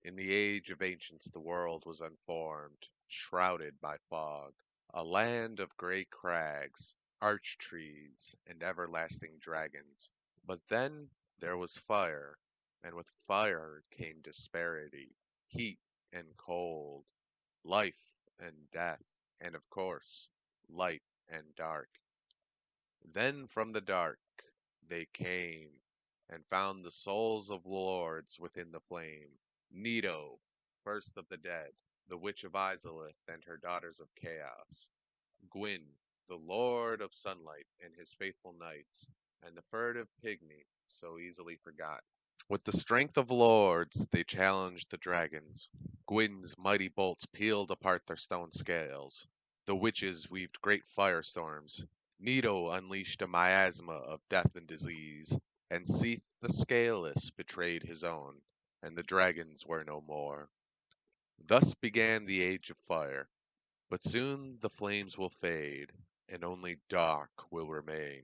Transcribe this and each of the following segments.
In the age of ancients the world was unformed, shrouded by fog, a land of grey crags, arch trees, and everlasting dragons. But then there was fire, and with fire came disparity, heat and cold, life and death, and of course, light and dark. Then from the dark they came, and found the souls of lords within the flame. Nito, first of the dead, the witch of Izalith and her daughters of chaos. Gwyn, the lord of sunlight and his faithful knights, and the furtive pygmy, so easily forgot. With the strength of lords they challenged the dragons. Gwyn's mighty bolts peeled apart their stone scales. The witches weaved great firestorms. Nito unleashed a miasma of death and disease, and Seath the Scaleless betrayed his own, and the dragons were no more. Thus began the Age of Fire, but soon the flames will fade, and only dark will remain.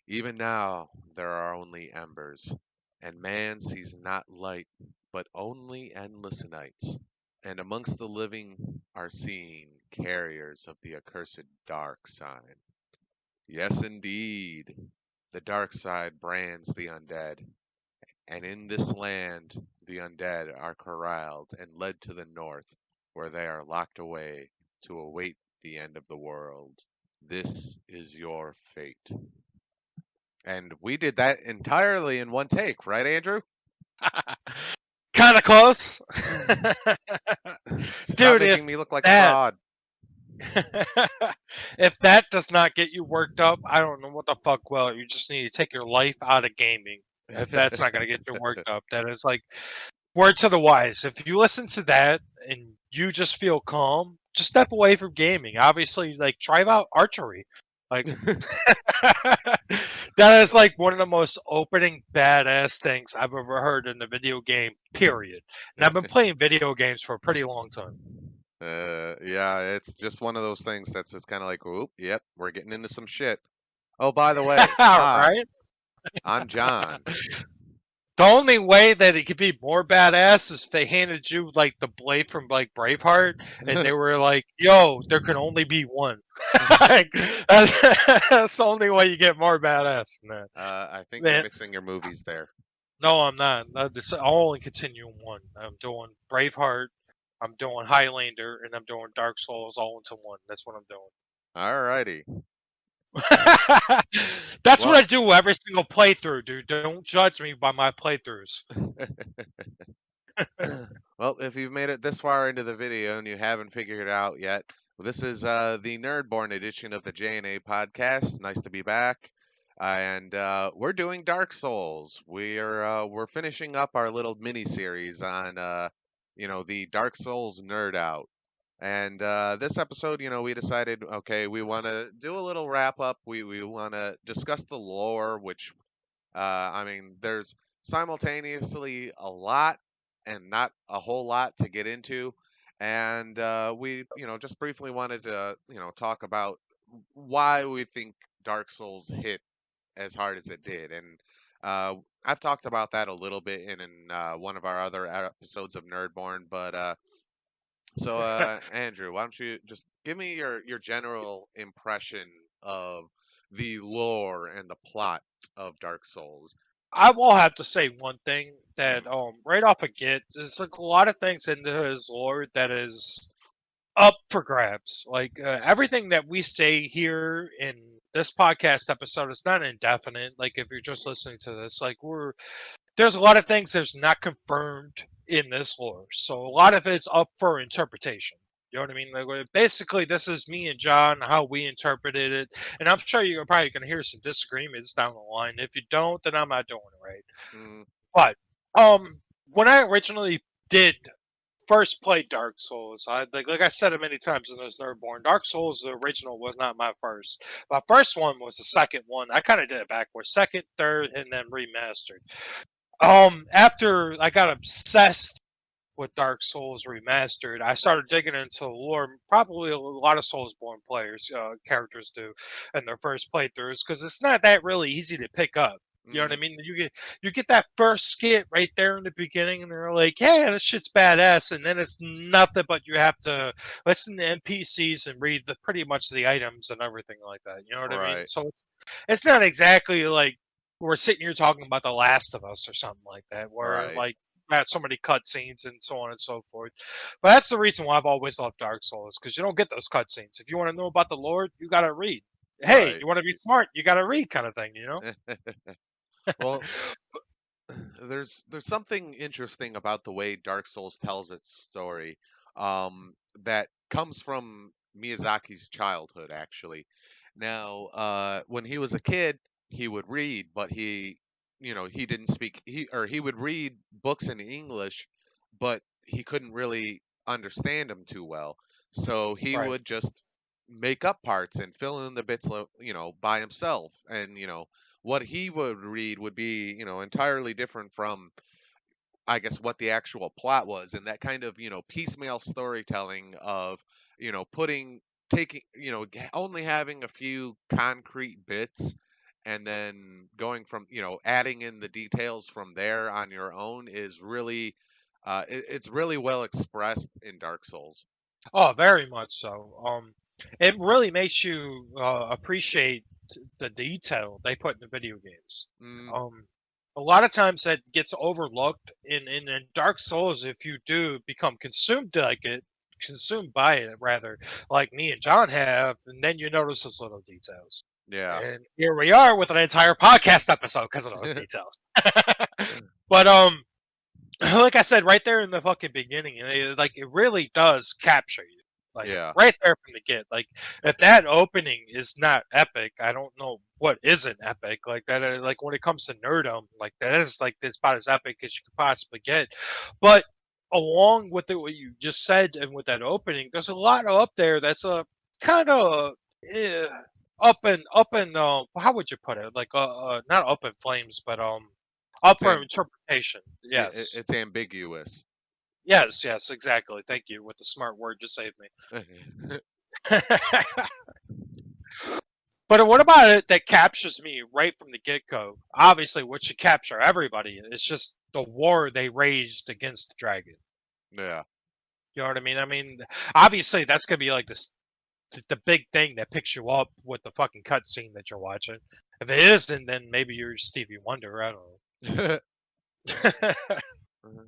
Even now there are only embers, and man sees not light, but only endless nights. And amongst the living are seen carriers of the accursed dark sign. Yes, indeed, the dark side brands the undead, and in this land the undead are corralled and led to the north, where they are locked away to await the end of the world. This is your fate. And we did that entirely in one take, right, Andrew? Kind of close. Stop Dude, making me look like a that fraud. if that does not get you worked up, I don't know what the fuck will. You just need to take your life out of gaming. If that's not going to get you worked up, that is like word to the wise. If you listen to that and you just feel calm, just step away from gaming. Obviously, like try out archery. Like that is like one of the most opening badass things I've ever heard in a video game. Period. And I've been playing video games for a pretty long time. Yeah, it's just one of those things that's just kind of like, oop, yep, we're getting into some shit. Oh, by the way, hi, Right? I'm John. The only way that it could be more badass is if they handed you like the blade from like Braveheart, and they were like, "Yo, there can only be one." Like, that's the only way you get more badass than that. I think you're Man, mixing your movies there. no, I'm not. No, this I'll only continue in one. I'm doing Braveheart, I'm doing Highlander, and I'm doing Dark Souls all into one. That's what I'm doing. Alrighty. That's what Well, I do every single playthrough, dude. Don't judge me by my playthroughs. well, if you've made it this far into the video and you haven't figured it out yet, well, this is the Nerdborne edition of the J&A podcast. Nice to be back. And we're doing Dark Souls. We're finishing up our little mini series on the Dark Souls Nerdout. And this episode, we decided, okay, we want to do a little wrap up. We want to discuss the lore, which I mean, there's simultaneously a lot and not a whole lot to get into. And we, just briefly wanted to, talk about why we think Dark Souls hit as hard as it did. And I've talked about that a little bit in one of our other episodes of Nerdborne. But Andrew, why don't you just give me your general impression of the lore and the plot of Dark Souls? I will have to say one thing Mhm. that right off a get, there's like a lot of things into his lore that is up for grabs. Like everything that we say here in this podcast episode is not indefinite. Like if you're just listening to this, like there's a lot of things that's not confirmed in this lore. So a lot of it's up for interpretation. You know what I mean? Like, basically, this is me and John, how we interpreted it. And I'm sure you're probably going to hear some disagreements down the line. If you don't, then I'm not doing it right. Mm, But when I originally did first play Dark Souls, like I said it many times in this Nerdborn, Dark Souls the original was not my first. My first one was the second one. I kind of did it backwards, second, third, and then remastered. After I got obsessed with Dark Souls Remastered, I started digging into the lore. Probably a lot of Soulsborne players, characters do in their first playthroughs because it's not that really easy to pick up. You know what I Mm, mean? You get that first skit right there in the beginning, and they're like, "Yeah, this shit's badass," and then it's nothing but you have to listen to NPCs and read the pretty much the items and everything like that. You know what I mean? right, So it's not exactly like we're sitting here talking about The Last of Us or something like that, where right, like got so many cutscenes and so on and so forth. But that's the reason why I've always loved Dark Souls, because you don't get those cutscenes. If you want to know about the Lord, you got to read. Hey, right. you want to be smart, you got to read, kind of thing. Well, there's something interesting about the way Dark Souls tells its story, that comes from Miyazaki's childhood, actually. Now, when he was a kid, he would read, but he didn't speak. He would read books in English, but he couldn't really understand them too well. So he Right. would just make up parts and fill in the bits, by himself, and what he would read would be, entirely different from, I guess, what the actual plot was. And that kind of, piecemeal storytelling of, putting, taking, only having a few concrete bits and then going from, adding in the details from there on your own is really, it's really well expressed in Dark Souls. Oh, very much so. It really makes you appreciate the detail they put in the video games. Mm, Um, a lot of times that gets overlooked in Dark Souls if you do become consumed by it rather, like me and John have, and then you notice those little details. yeah. And here we are with an entire podcast episode because of those details. But like I said right there in the fucking beginning, like it really does capture you, like Yeah. right there from the get. Like if that opening is not epic, I don't know what isn't epic. Like that, like when it comes to nerdom, like that is like it's about as epic as you could possibly get. But along with it, what you just said, and with that opening, there's a lot up there that's a kind of. Eh, up and how would you put it, like not up in flames, but up It's for am- interpretation. Yes. it's ambiguous. Yes, yes, exactly. Thank you. With the smart word, just saved me. But what about it that captures me right from the get go? Obviously, what should capture everybody is just the war they raged against the dragon. Yeah. You know what I mean? I mean, obviously, that's gonna be like this the big thing that picks you up with the fucking cutscene that you're watching. If it isn't, then maybe you're Stevie Wonder. I don't know.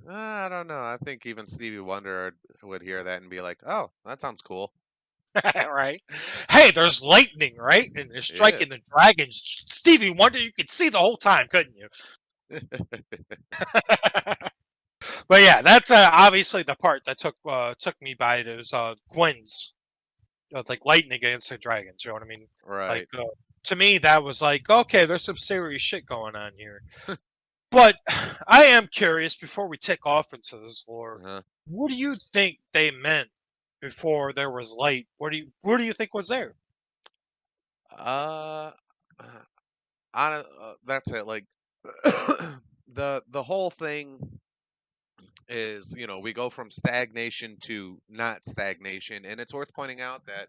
I don't know. I think even Stevie Wonder would hear that and be like, "Oh, that sounds cool." Right? Hey, there's lightning, right? And they're Yeah. striking the dragons. Stevie Wonder, you could see the whole time, couldn't you? But yeah, that's obviously the part that took me by it. It was Gwen's like lightning against the dragons. You know what I mean? Like Right. to me, that was like, okay, there's some serious shit going on here. But I am curious before we tick off into this lore. Uh-huh. What do you think they meant before there was light? What do you think was there? Uh, that's it. Like the whole thing is, we go from stagnation to not stagnation, and it's worth pointing out that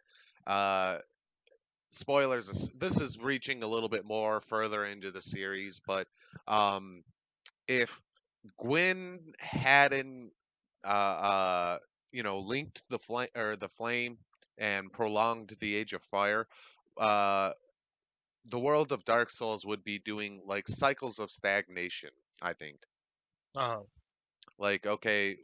spoilers. This is reaching a little bit more further into the series, but um, if Gwyn hadn't linked the flame and prolonged the Age of Fire, uh, the world of Dark Souls would be doing like cycles of stagnation, I think. Uh, Like, okay,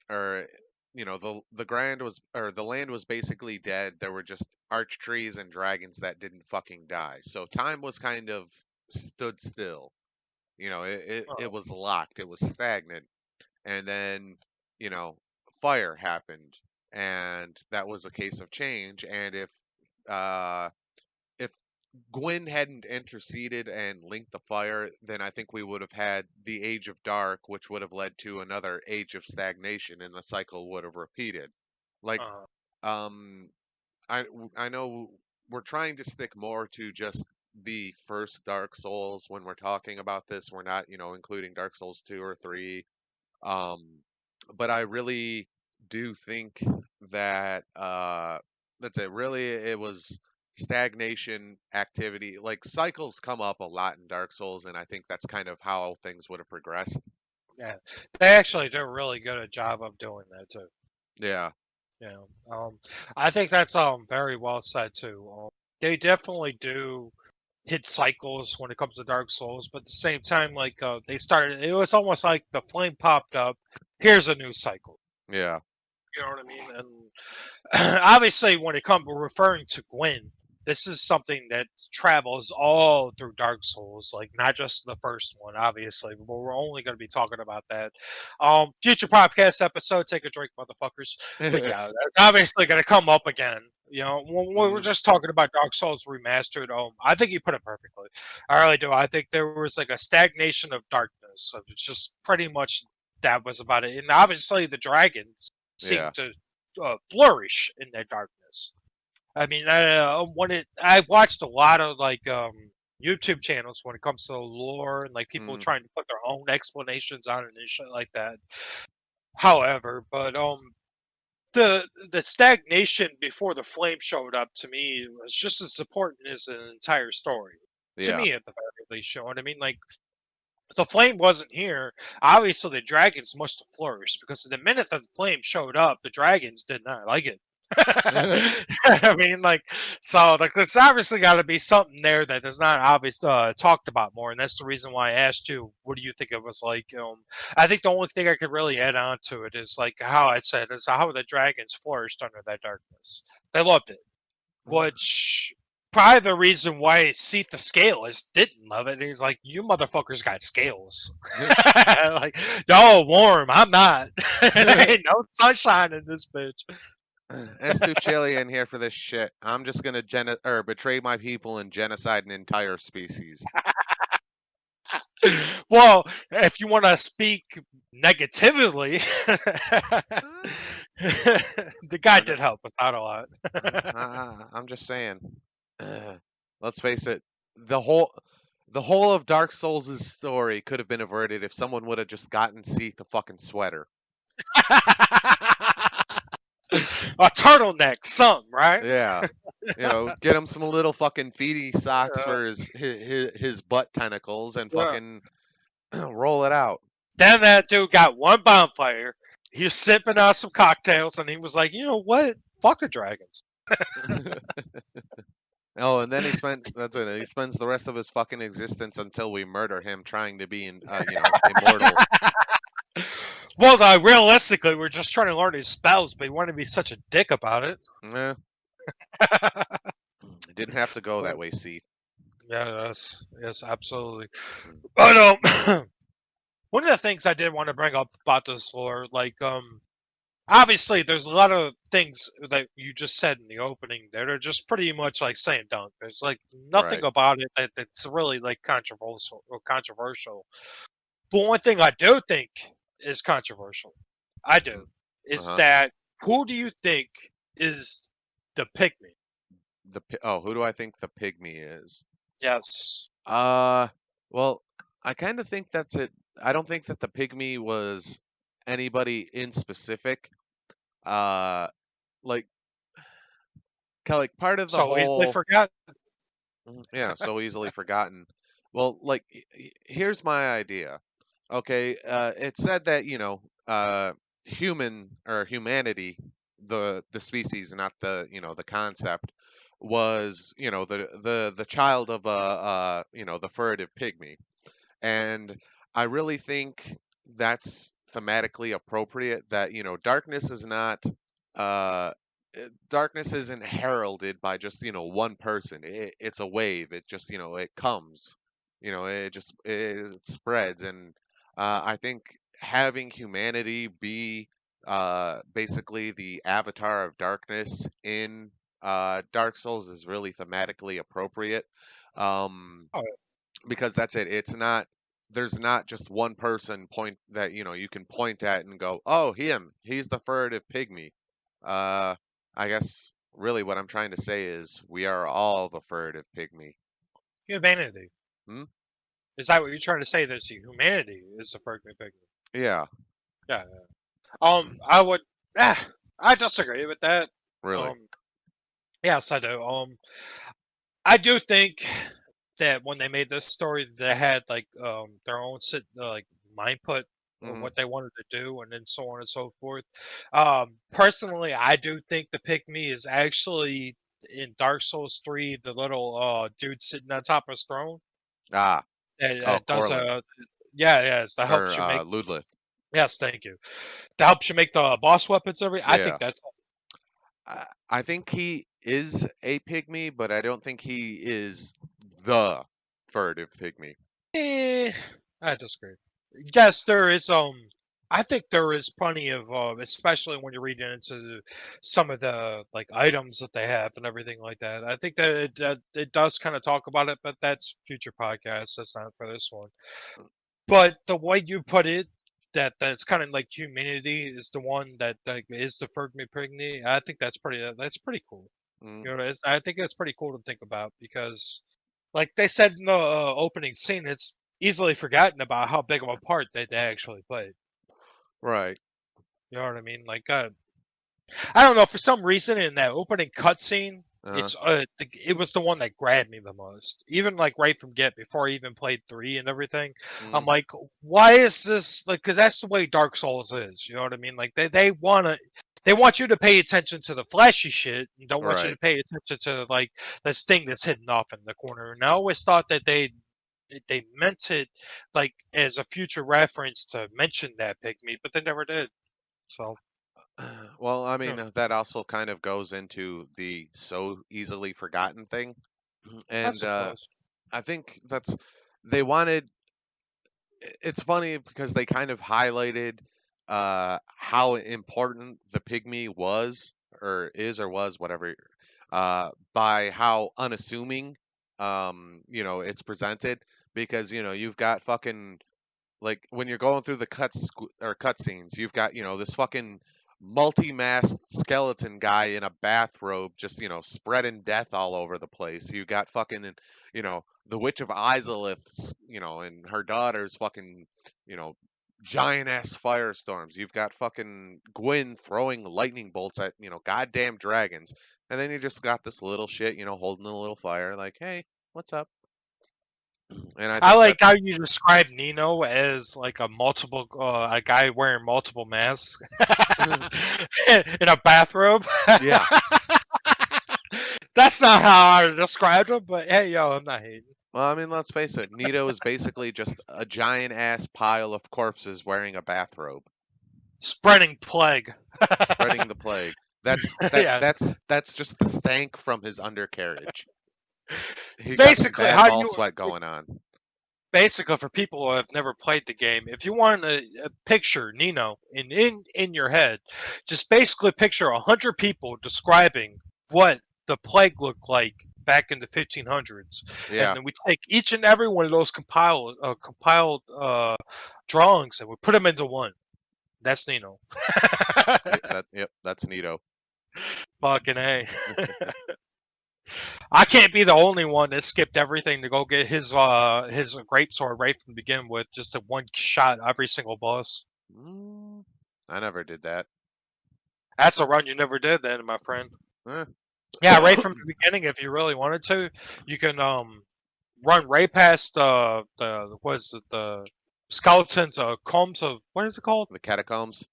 or the the land was basically dead. There were just arch trees and dragons that didn't fucking die. So time was kind of stood still. It uh, was locked. It was stagnant. And then, you know, fire happened, and that was a case of change. And uh, if Gwyn hadn't interceded and linked the fire, then I think we would have had the Age of Dark, which would have led to another Age of Stagnation, and the cycle would have repeated. Like, uh, um, I know we're trying to stick more to just the first Dark Souls when we're talking about this. We're not, including Dark Souls 2 or 3. Um, but I really do think that that's it. Really, it was. stagnation activity. Like cycles come up a lot in Dark Souls, and I think that's kind of how things would have progressed. Yeah, they actually do a really good job of doing that too. Yeah. Yeah, I think that's very well said too. They definitely do hit cycles when it comes to Dark Souls, but at the same time, like they started, it was almost like the flame popped up. Here's a new cycle. Yeah. You know what I mean? And obviously, when it comes to referring to Gwyn, this is something that travels all through Dark Souls, like not just the first one, obviously, but we're only going to be talking about that. Future podcast episode, take a drink, motherfuckers. But yeah, that's obviously going to come up again. You know, when we're Mhm. just talking about Dark Souls remastered, I think you put it perfectly. I really do. I think there was like a stagnation of darkness. Of it's just pretty much that was about it. And obviously, the dragons seem Yeah. to flourish in their darkness. I mean, I watched a lot of like YouTube channels when it comes to the lore and like people Mm. trying to put their own explanations on it and shit like that. However, but the stagnation before the flame showed up to me was just as important as an entire story. To Yeah. me, at the very least, you know what I mean? Like the flame wasn't here, obviously the dragons must have flourished because the minute that the flame showed up, the dragons did not like it. I mean, like, so like, there's obviously got to be something there that is not obvious talked about more, and that's the reason why I asked you, what do you think it was like? I think the only thing I could really add on to it is like how I said is how the dragons flourished under that darkness. They loved it, which probably the reason why Seath the Scaleless didn't love it. He's like, you motherfuckers got scales. Like, y'all warm. I'm not. There ain't no sunshine in this bitch. It's too chilly in here for this shit. I'm just gonna betray my people and genocide an entire species. Well, if you want to speak negatively, the guy I know. did help without a lot. I'm just saying. Let's face it. The whole the whole of Dark Souls' story could have been averted if someone would have just gotten Seath a fucking sweater. A turtleneck, something, right? Yeah. Get him some little fucking feety socks Uh, for his butt tentacles and yeah. fucking roll it out. Then that dude got one bonfire. He was sipping on some cocktails, and he was like, "You know what? Fuck the dragons." Oh, and then that's it. He spends the rest of his fucking existence until we murder him trying to be immortal. Well, realistically, we're just trying to learn his spells, but he wanted to be such a dick about it. Eh, it didn't have to go that way, Seath. Yeah, yes, absolutely. Mm. But one of the things I did want to bring up about this lore, like obviously there's a lot of things that you just said in the opening that are just pretty much like saying dunk. There's like nothing Right. about it that's really like controversial. But one thing I do think is controversial, I do, Uh is huh. that who do you think is the pygmy? Who do I think the pygmy is? Yes. Uh, well, I kind of think that's it. I don't think that the pygmy was anybody in specific. Uh, like, like part of the So easily whole. forgot. Yeah, so easily forgotten. Well, like, here's my idea. Okay, it said that human or humanity, the species, not the concept, was the child of the furtive pygmy, and I really think that's thematically appropriate. That darkness is not darkness isn't heralded by just one person. It's a wave. It just it comes. It spreads, and I think having humanity be basically the avatar of darkness in Dark Souls is really thematically appropriate. Um, Oh, because that's it. It's not there's not just one person point that you can point at and go, "Oh, he's the furtive pygmy." Uh, I guess really what I'm trying to say is we are all the furtive pygmy. humanity. Hmm? Is that what you're trying to say? That humanity is the first pygmy? Yeah, Yeah. I would. I disagree with that. really. Um, Yes, I do. I do think that when they made this story, they had like their own like mind put or Hmm. what they wanted to do, and then so on and so forth. Personally, I do think the pick me is actually in Dark Souls 3, the little dude sitting on top of his throne. Ah, oh, It does Corlin a yeah, it's that or helps you make. Ludlith. Yes, thank you. That helps you make the boss weapons. I think Yeah. that's I think he is a pygmy, but I don't think he is the furtive pygmy. Eh, I disagree. Yes, there is. I think there is plenty of, especially when you're reading into some of the like items that they have and everything like that. I think that it does kind of talk about it, but that's future podcasts. That's not for this one. But the way you put it, that's kind of like humanity is the one that like is the Fergme Pygmy. I think that's pretty cool. Mm, You know, I think that's pretty cool to think about because, like they said in the opening scene, it's easily forgotten about how big of a part they actually played. right. You know what I mean? Like, I don't know, for some reason in that opening cutscene, Uh, it was the one that grabbed me the most. Even like right from get before I even played 3 and everything, mm, I'm like, why is this like? Because that's the way Dark Souls is. You know what I mean? Like they want you to pay attention to the flashy shit and don't want you to right. pay attention to like this thing that's hidden off in the corner. And I always thought that they meant it like as a future reference to mention that pygmy, but they never did. So Well, I you mean, know, that also kind of goes into the so easily forgotten thing. I And suppose. I think they wanted, it's funny because they kind of highlighted how important the pygmy was, or is, or was, whatever, by how unassuming, it's presented. Because, you've got fucking, like, when you're going through the cutscenes, you've got this fucking multi-masked skeleton guy in a bathrobe, just spreading death all over the place. You got fucking the Witch of Izalith, and her daughter's fucking you know giant ass firestorms. You've got fucking Gwyn throwing lightning bolts at goddamn dragons, and then you just got this little shit holding a little fire, like, hey, what's up? And I I think like that's how you describe Nino as like a guy wearing multiple masks in a bathrobe. yeah. That's not how I described him, but hey, yo, I'm not hating. Well, I mean, let's face it. Nito is basically just a giant ass pile of corpses wearing a bathrobe, Spreading plague. spreading the plague. That's that Yeah. that's just the stank from his undercarriage. He got some Basically, bad how ball you sweat going on. basically for people who have never played the game, if you want to picture Nino in your head, just basically picture 100 people describing what the plague looked like back in the 1500s, and Yeah, then we take each and every one of those compiled drawings and we put them into one. That's Nino. yep, that's Nito. Fucking a. I can't be the only one that skipped everything to go get his great sword right from the begin with, just a one shot every single boss. Mm, I never did that. That's a run you never did, then, my friend. Eh. Yeah, right from the beginning, if you really wanted to, you can run right past the was it the skeletons combs of what is it called? The catacombs.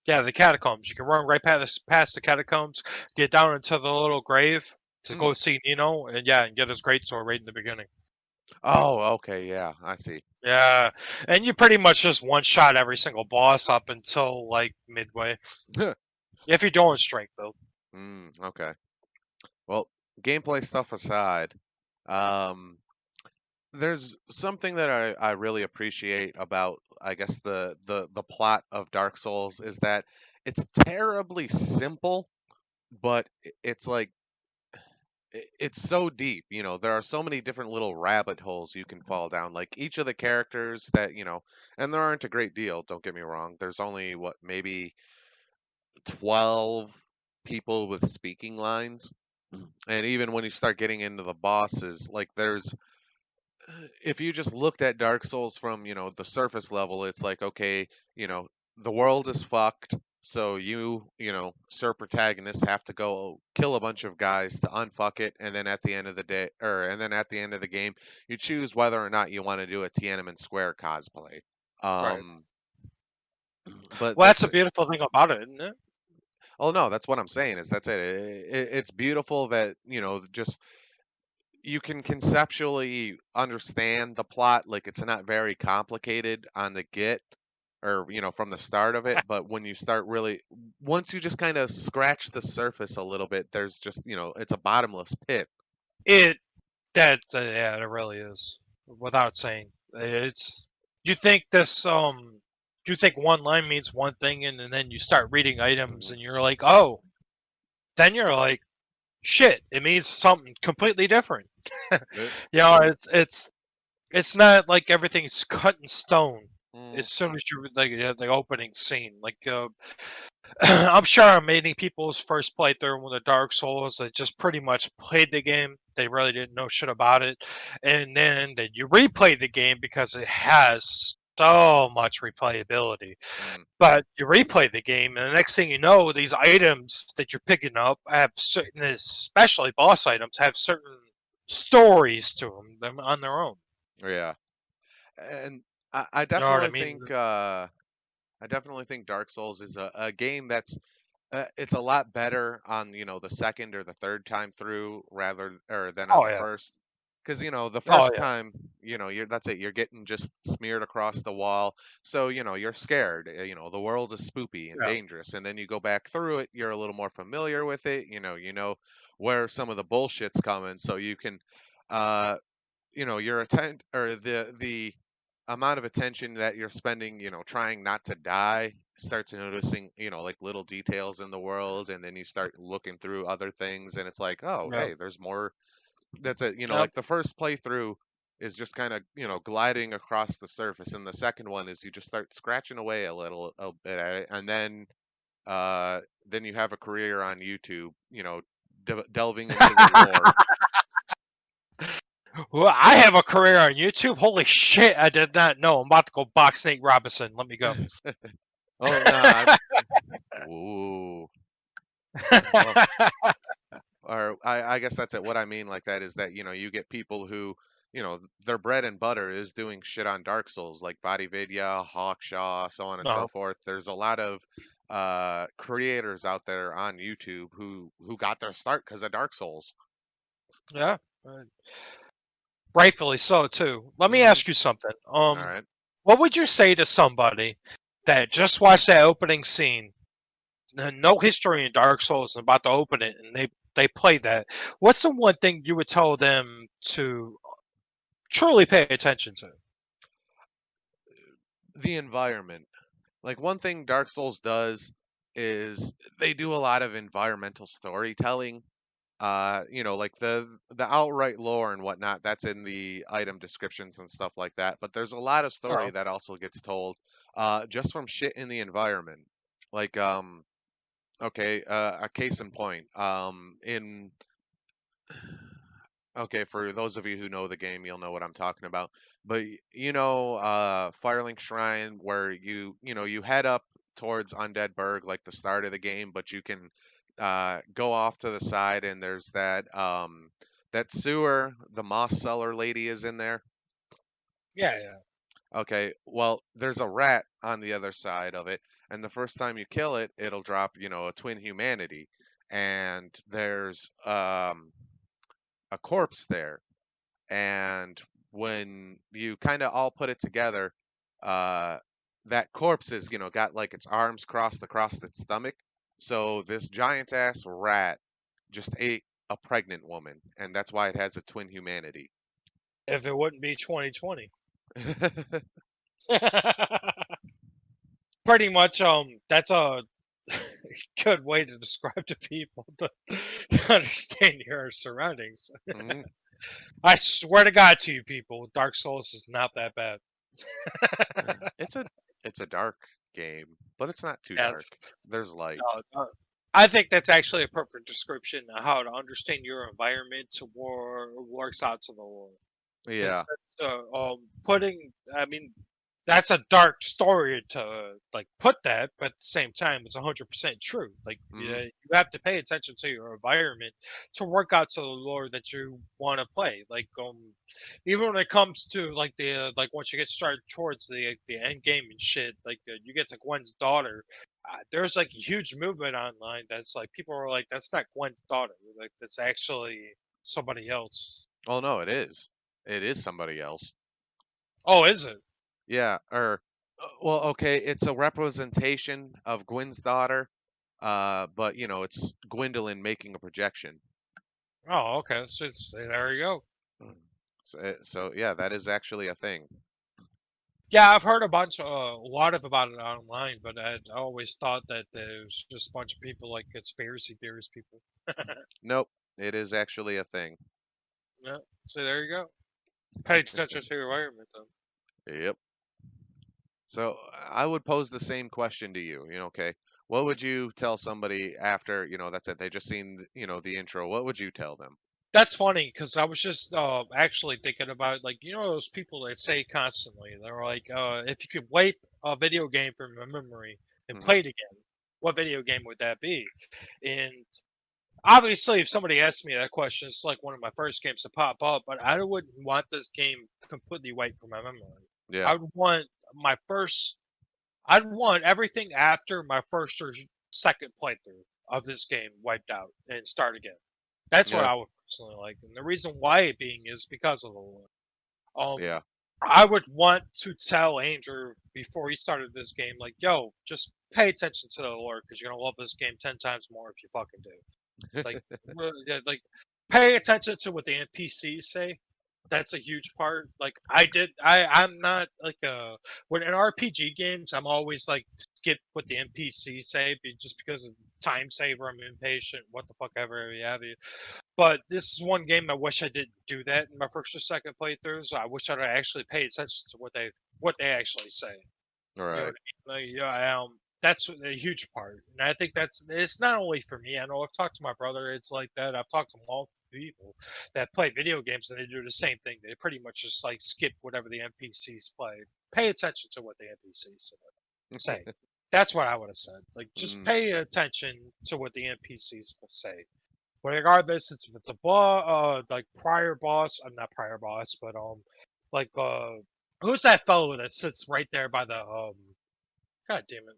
Yeah, the catacombs. You can run right past the catacombs, get down into the little grave to Mm. go see Nino, and yeah, and get his great sword right in the beginning. Oh, okay, yeah, I see. Yeah, and you pretty much just one shot every single boss up until like midway, if you're doing strength though. Okay. Well, gameplay stuff aside, um, there's something that I really appreciate about, I guess, the plot of Dark Souls is that it's terribly simple, but it's like it's so deep. There are so many different little rabbit holes you can fall down. Like each of the characters that and there aren't a great deal. Don't get me wrong. There's only what, maybe 12 people with speaking lines, and even when you start getting into the bosses, like there's if you just looked at Dark Souls from, the surface level, it's like, okay, the world is fucked. So Sir Protagonist have to go kill a bunch of guys to unfuck it, and then at the end of the day, and then at the end of the game, you choose whether or not you want to do a Tiananmen Square cosplay. Right. Um, but Well, that's that's a beautiful thing about it, isn't it? Oh no, that's what I'm saying is that's it. It's beautiful that just you can conceptually understand the plot, like it's not very complicated on the get or from the start of it, but when you start really once you just kind of scratch the surface a little bit, there's just it's a bottomless pit. It that yeah, it really is. Without saying, it's you think this you think one line means one thing, and then you start reading items, Hmm. and you're like, oh, then you're like, shit, it means something completely different. It, It's not like everything's cut in stone mm, as soon as you like have the opening scene. Like I'm sure many people's first playthrough with the Dark Souls, they just pretty much played the game. They really didn't know shit about it, and then you replay the game because it has so much replayability. mm, But you replay the game, and the next thing you know, these items that you're picking up have certain, especially boss items, have certain stories to them on their own. yeah, and I You know what I definitely mean? think Dark Souls is a game that's it's a lot better on the second or the third time through rather or than on Oh the yeah. first, because the Oh first yeah. time you're that's it, you're getting just smeared across the wall, so you're scared, the world is spoopy and Yeah. dangerous, and then you go back through it, you're a little more familiar with it, where some of the bullshit's coming, so you can uh your or the amount of attention that you're spending, trying not to die, starts noticing, like little details in the world, and then you start looking through other things, and it's like, oh, Yeah. hey, there's more. That's it. Yep. Like the first playthrough is just kind of, gliding across the surface, and the second one is you just start scratching away a bit at it, and then you have a career on YouTube, delving into the lore. Well, I have a career on YouTube. Holy shit! I did not know. I'm about to go box Nate Robinson. Let me go. Oh no, ooh. Well, or I guess that's it. What I mean like that is that you get people who their bread and butter is doing shit on Dark Souls like VaatiVidya, Hawkshaw, so on and so No. forth. There's a lot of creators out there on YouTube who got their start because of Dark Souls. Yeah. Rightfully so too. Let me Hmm. ask you something. All right. What would you say to somebody that just watched that opening scene, no history in Dark Souls, and about to open it, and they played that? What's the one thing you would tell them to truly pay attention to? The environment. Like one thing Dark Souls does is they do a lot of environmental storytelling. Like the outright lore and whatnot, that's in the item descriptions and stuff like that. But there's a lot of story Oh, that also gets told just from shit in the environment. Like okay, a case in point. In Okay, for those of you who know the game, you'll know what I'm talking about. But Firelink Shrine, where you head up towards Undead Burg, like the start of the game, but you can go off to the side, and there's that sewer. The Moss Cellar lady is in there. yeah, yeah. Okay, well, there's a rat on the other side of it, and the first time you kill it, it'll drop a twin humanity, and there's a corpse there. And when you kind of all put it together, uh, that corpse is got like its arms crossed across its stomach. So this giant ass rat just ate a pregnant woman, and that's why it has a twin humanity. If it wouldn't be 2020. Pretty much, that's a good way to describe to people to understand your surroundings. Mhm. I swear to God to you people, Dark Souls is not that bad. It's a dark game, but it's not too Yes. dark. There's light. I think that's actually a perfect description of how to understand your environment to war works out to the lore. Because Yeah. putting, I mean, that's a dark story to like put that, but at the same time, it's 100% true. Like Hmm. you have to pay attention to your environment to work out to the lore that you want to play. Like even when it comes to like the like once you get started towards the end game and shit, like you get to Gwen's daughter. There's like a huge movement online that's like people are like, that's not Gwen's daughter. Like that's actually somebody else. Oh no, it is. It is somebody else. Oh, is it? Yeah, or well, okay, it's a representation of Gwen's daughter, but it's Gwendolyn making a projection. Oh, okay. So there you go. Mm. So yeah, that is actually a thing. Yeah, I've heard a lot of about it online, but I always thought that there was just a bunch of people like conspiracy theorist people. Nope, it is actually a thing. Yeah, so there you go. Pay attention to your environment, though. Yep. So I would pose the same question to you. Okay, what would you tell somebody after, that's it, they just seen, the intro? What would you tell them? That's funny because I was just actually thinking about like those people that say constantly they're like if you could wipe a video game from your memory and Hmm. play it again, what video game would that be? And obviously, if somebody asked me that question, it's like one of my first games to pop up, but I wouldn't want this game completely wiped from my memory. Yeah. I would want my first, I'd want everything after my first or second playthrough of this game wiped out and start again. That's what Yeah. I would personally like. And the reason why it being is because of the lore. Um, Yeah. I would want to tell Andrew before he started this game, like, yo, just pay attention to the lore because you're gonna love this game 10 times more if you fucking do. Like, yeah, like pay attention to what the NPCs say. That's a huge part. Like I'm not like when in RPG games, I'm always like skip what the NPCs say, just because of time saver. I'm impatient. What the fuck ever have you. But this is one game I wish I didn't do that in my first or second playthroughs. I wish I'd actually pay attention to what they actually say. You know Right. what I mean? Like, yeah, that's a huge part, and I think that's it's not only for me. I know I've talked to my brother. It's like that. I've talked to multiple people that play video games, and they do the same thing. They pretty much just like skip whatever the NPCs play. Pay attention to what the NPCs say. That's what I would have said. Like, just Mm. pay attention to what the NPCs will say. Regardless, if it's a boss, like prior boss, I'm not prior boss, but like who's that fellow that sits right there by the God damn it.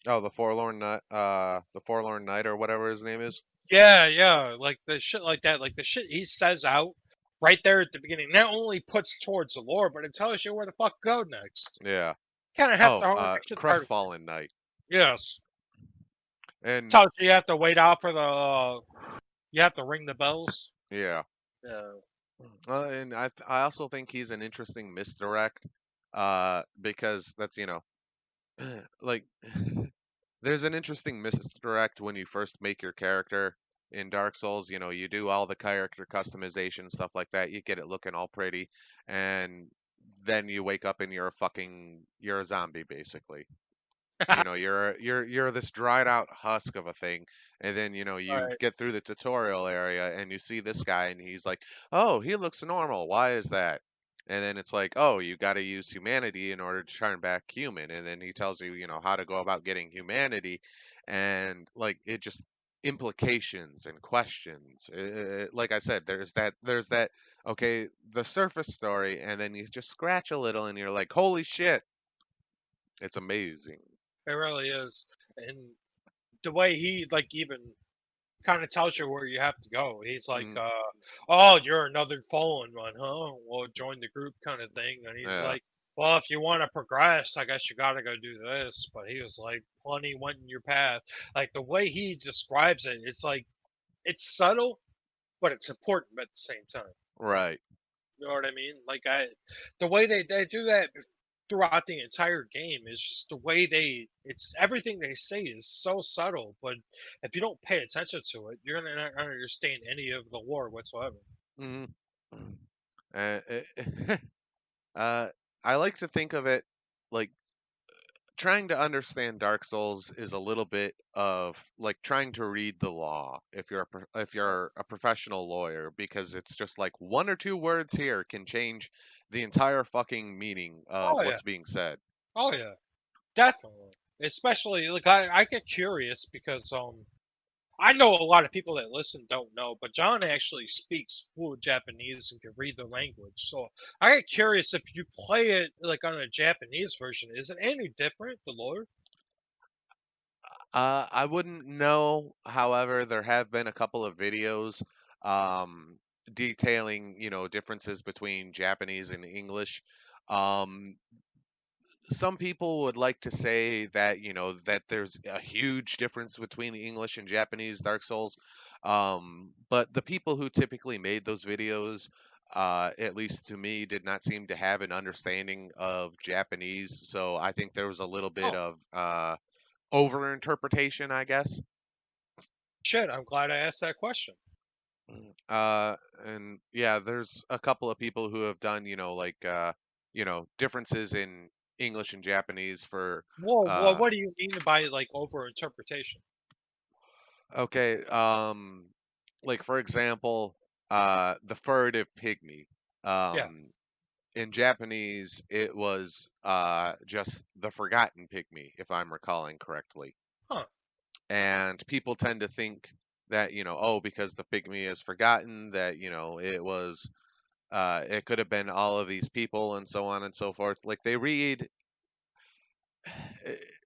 Oh, the Forlorn Knight or whatever his name is. Yeah, yeah, like the shit like that, like the shit he says out right there at the beginning, not only puts towards the lore, but it tells you where the fuck to go next. Yeah. Kind of have to Oh, hold that shit part. Crestfallen Knight. Yes, And tells you have to wait out for the. You have to ring the bells. yeah. Yeah. And I also think he's an interesting misdirect, because that's, like, there's an interesting misdirect when you first make your character in Dark Souls. You do all the character customization stuff like that. You get it looking all pretty, and then you wake up and you're a zombie basically. You're this dried out husk of a thing, and then All you right. get through the tutorial area and you see this guy and he's like, "Oh, he looks normal. Why is that?" And then it's like, "Oh, you got to use humanity in order to turn back human." And then he tells you, how to go about getting humanity, and like it just implications and questions. Like I said, there's that okay, the surface story, and then you just scratch a little and you're like, "Holy shit, it's amazing." It really is, and the way he like even kind of tells you where you have to go. He's like, Mm, "Oh, you're another fallen one, huh? Well, join the group, kind of thing." And he's yeah. like, "Well, if you want to progress, I guess you got to go do this." But he was like, "Plenty went in your path." Like the way he describes it, it's like it's subtle, but it's important at the same time. Right. You know what I mean? Like the way they do that throughout the entire game is just the way it's everything they say is so subtle, but if you don't pay attention to it, you're gonna not understand any of the lore whatsoever. Mhm. Uh, uh, I like to think of it like trying to understand Dark Souls is a little bit of like trying to read the law if you're if Oh, you're a professional lawyer, because it's just like one or two words here can change the entire fucking meaning of oh yeah, what's being said. oh yeah, definitely. Especially like I get curious because I know a lot of people that listen don't know, but John actually speaks fluent Japanese and can read the language. So I get curious if you play it like on a Japanese version, is it any different, the lore? I wouldn't know. However, there have been a couple of videos um, detailing, differences between Japanese and English. Um, some people would like to say that that there's a huge difference between the English and Japanese Dark Souls, but the people who typically made those videos, at least to me, did not seem to have an understanding of Japanese. So I think there was a little bit Oh of over interpretation, I guess. shit, I'm glad I asked that question. Uh, and yeah, there's a couple of people who have done, differences in English and Japanese for Well, uh what do you mean by like over interpretation? okay, like for example, the furtive pygmy. Yeah. Um, in Japanese, it was just the forgotten pygmy, if I'm recalling correctly. Huh. And people tend to think that, oh, because the pygmy is forgotten, that, it could have been all of these people and so on and so forth. Like they read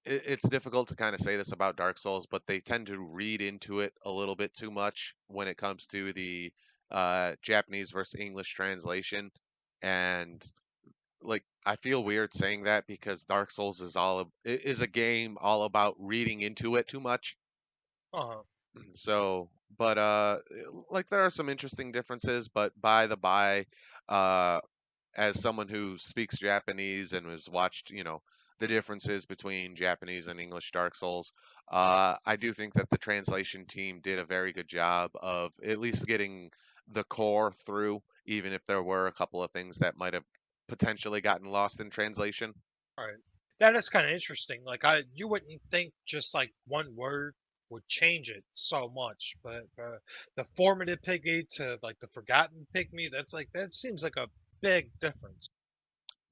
it's difficult to kind of say this about Dark Souls, but they tend to read into it a little bit too much when it comes to the Japanese versus English translation. And like, I feel weird saying that because Dark Souls is a game all about reading into it too much. Uh-huh. So, but like there are some interesting differences, but by the by, uh, as someone who speaks Japanese and has watched, the differences between Japanese and English Dark Souls, I do think that the translation team did a very good job of at least getting the core through, even if there were a couple of things that might have potentially gotten lost in translation. All right. That is kind of interesting. Like you wouldn't think just like one word would change it so much, but the formative pygmy to like the forgotten pygmy, that seems like a big difference.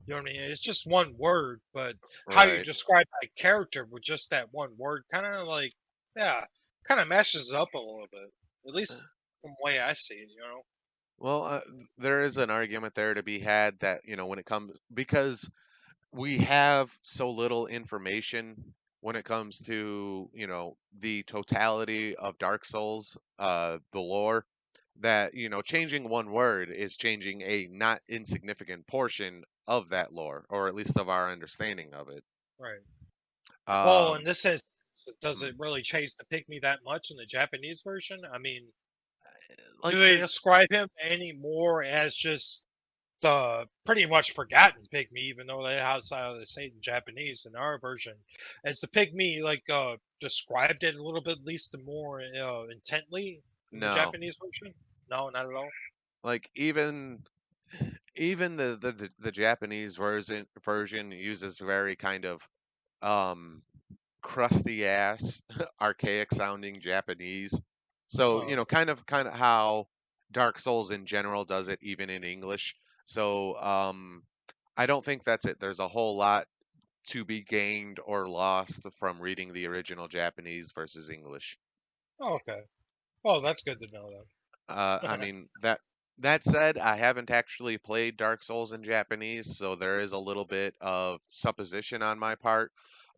You know what I mean? It's just one word, but how you Right. describe that character with just that one word, kind of like, yeah, kind of meshes it up a little bit. At least from the way I see it, you know? Well, there is an argument there to be had that, when it comes, because we have so little information when it comes to the totality of Dark Souls, the lore, that changing one word is changing a not insignificant portion of that lore, or at least of our understanding of it. Right. Well, in um this sense, does mhm. it really chase the pygmy that much in the Japanese version? I mean, do Like they there describe him any more as just the pretty much forgotten pygmy, even though they outside of the say it in Japanese in our version, as the pygmy like described it a little bit, at least more intently in the no, Japanese version? No, not at all. like even the Japanese version uses very kind of um crusty ass archaic sounding Japanese. So, Uh, kind of how Dark Souls in general does it even in English. So, I don't think that's it. There's a whole lot to be gained or lost from reading the original Japanese versus English. oh, okay. Oh, that's good to know I then. mean that said, I haven't actually played Dark Souls in Japanese, so there is a little bit of supposition on my part.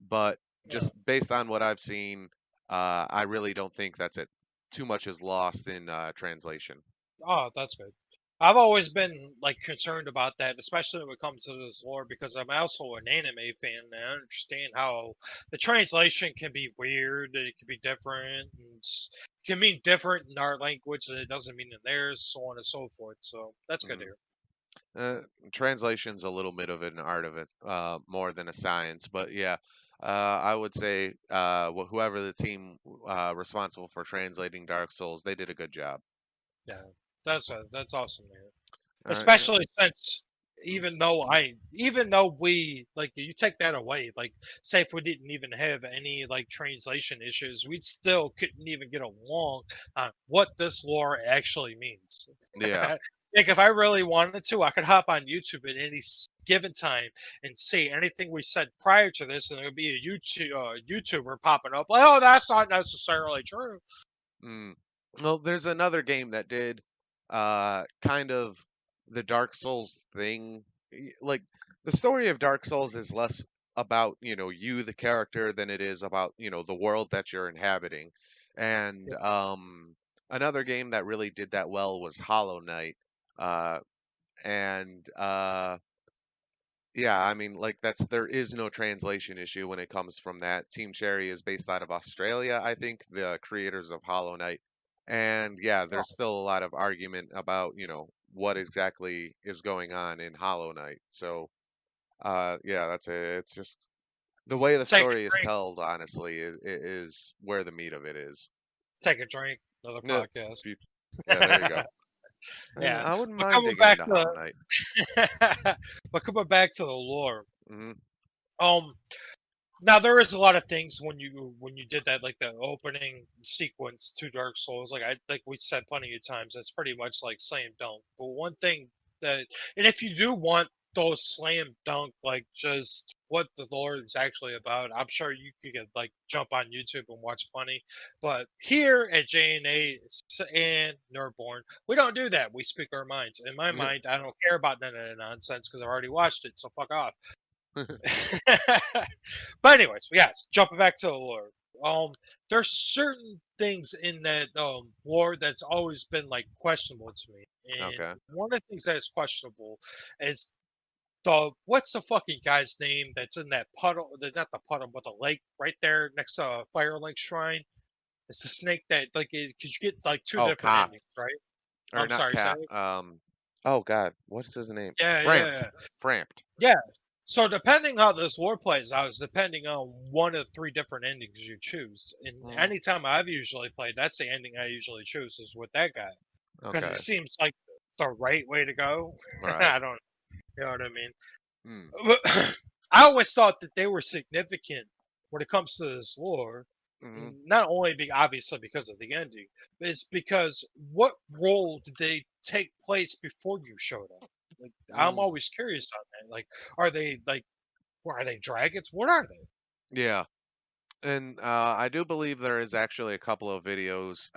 But Yeah. just based on what I've seen, I really don't think that's it. Too much is lost in translation. Oh, that's good. I've always been like concerned about that, especially when it comes to this lore, because I'm also an anime fan and I understand how the translation can be weird, and it can be different, and it can mean different in our language and it doesn't mean in theirs, so on and so forth. So that's good to Mm. hear. Uh, Translation's a little bit of an art of it, more than a science. But yeah, I would say whoever the team responsible for translating Dark Souls, they did a good job. Yeah, that's awesome to hear. All right. Especially since even though we like you take that away, like say if we didn't even have any like translation issues, we still couldn't even get along on what this lore actually means. Yeah. Like if I really wanted to, I could hop on YouTube at any given time and see anything we said prior to this, and there would be a YouTuber popping up like, "Oh, that's not necessarily true." Mm. Well, there's another game that did kind of the Dark Souls thing. Like the story of Dark Souls is less about, you the character than it is about, the world that you're inhabiting. And another game that really did that well was Hollow Knight. Uh and Yeah, I mean, like there is no translation issue when it comes from that. Team Cherry is based out of Australia, I think, the creators of Hollow Knight. And yeah, Oh, there's still a lot of argument about, what exactly is going on in Hollow Knight. So, yeah, that's it. It's just the way the take a story is drink, told, honestly, is where the meat of it is. take a drink. Another Yeah, podcast. yeah, there you go. Yeah, I wouldn't but mind coming digging back into to Hollow Knight. but coming back to the lore. Hmm. Um, Now there is a lot of things when you did that, like the opening sequence to Dark Souls. Like I think we said plenty of times, it's pretty much like slam dunk. But one thing that, and if you do want those slam dunk, like just what the lore is actually about, I'm sure you could get, like jump on YouTube and watch plenty. But here at J&A and Nerdborne, we don't do that. We speak our minds. In my mind, I don't care about none of that nonsense because I already watched it. So fuck off. But anyways, yes, jumping back to the lore. There's certain things in that lore that's always been like questionable to me, and Okay. one of the things that is questionable is the what's the fucking guy's name that's in that puddle? Not the puddle, but the lake right there next to Fire Lake Shrine. It's the snake that like because you get like two Oh, different Koth. endings, right? Or I'm not sorry, say Cat. it. Oh God, what's his name? Yeah, yeah, Frampt. yeah. Frampt. Yeah. So depending how this war plays out is depending on one of three different endings you choose. And Mm, anytime I've usually played, that's the ending I usually choose is with that guy because it okay. seems like the right way to go. Right. I don't, you know what I mean. Mm, But I always thought that they were significant when it comes to this lore. mm, Not only be obviously because of the ending, but it's because what role did they take place before you showed up? Like I'm mm. always curious on that. Like, are they like are they dragons? What are they? Yeah. And I do believe there is actually a couple of videos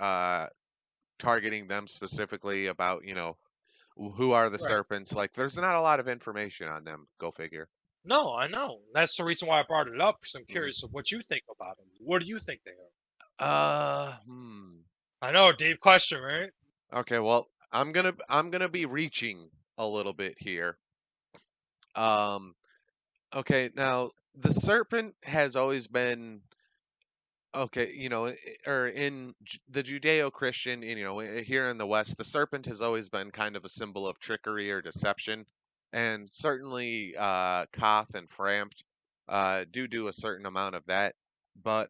targeting them specifically about, who are the Right. serpents. Like, there's not a lot of information on them. Go figure. No, I know. That's the reason why I brought it up because I'm Mm. curious of what you think about them. What do you think they are? Hmm. I know, deep question, right? Okay, well, I'm gonna be reaching a little bit here. Um, okay, now the serpent has always been okay, or in the Judeo-Christian, here in the West, the serpent has always been kind of a symbol of trickery or deception, and certainly Koth and Frampt do a certain amount of that. But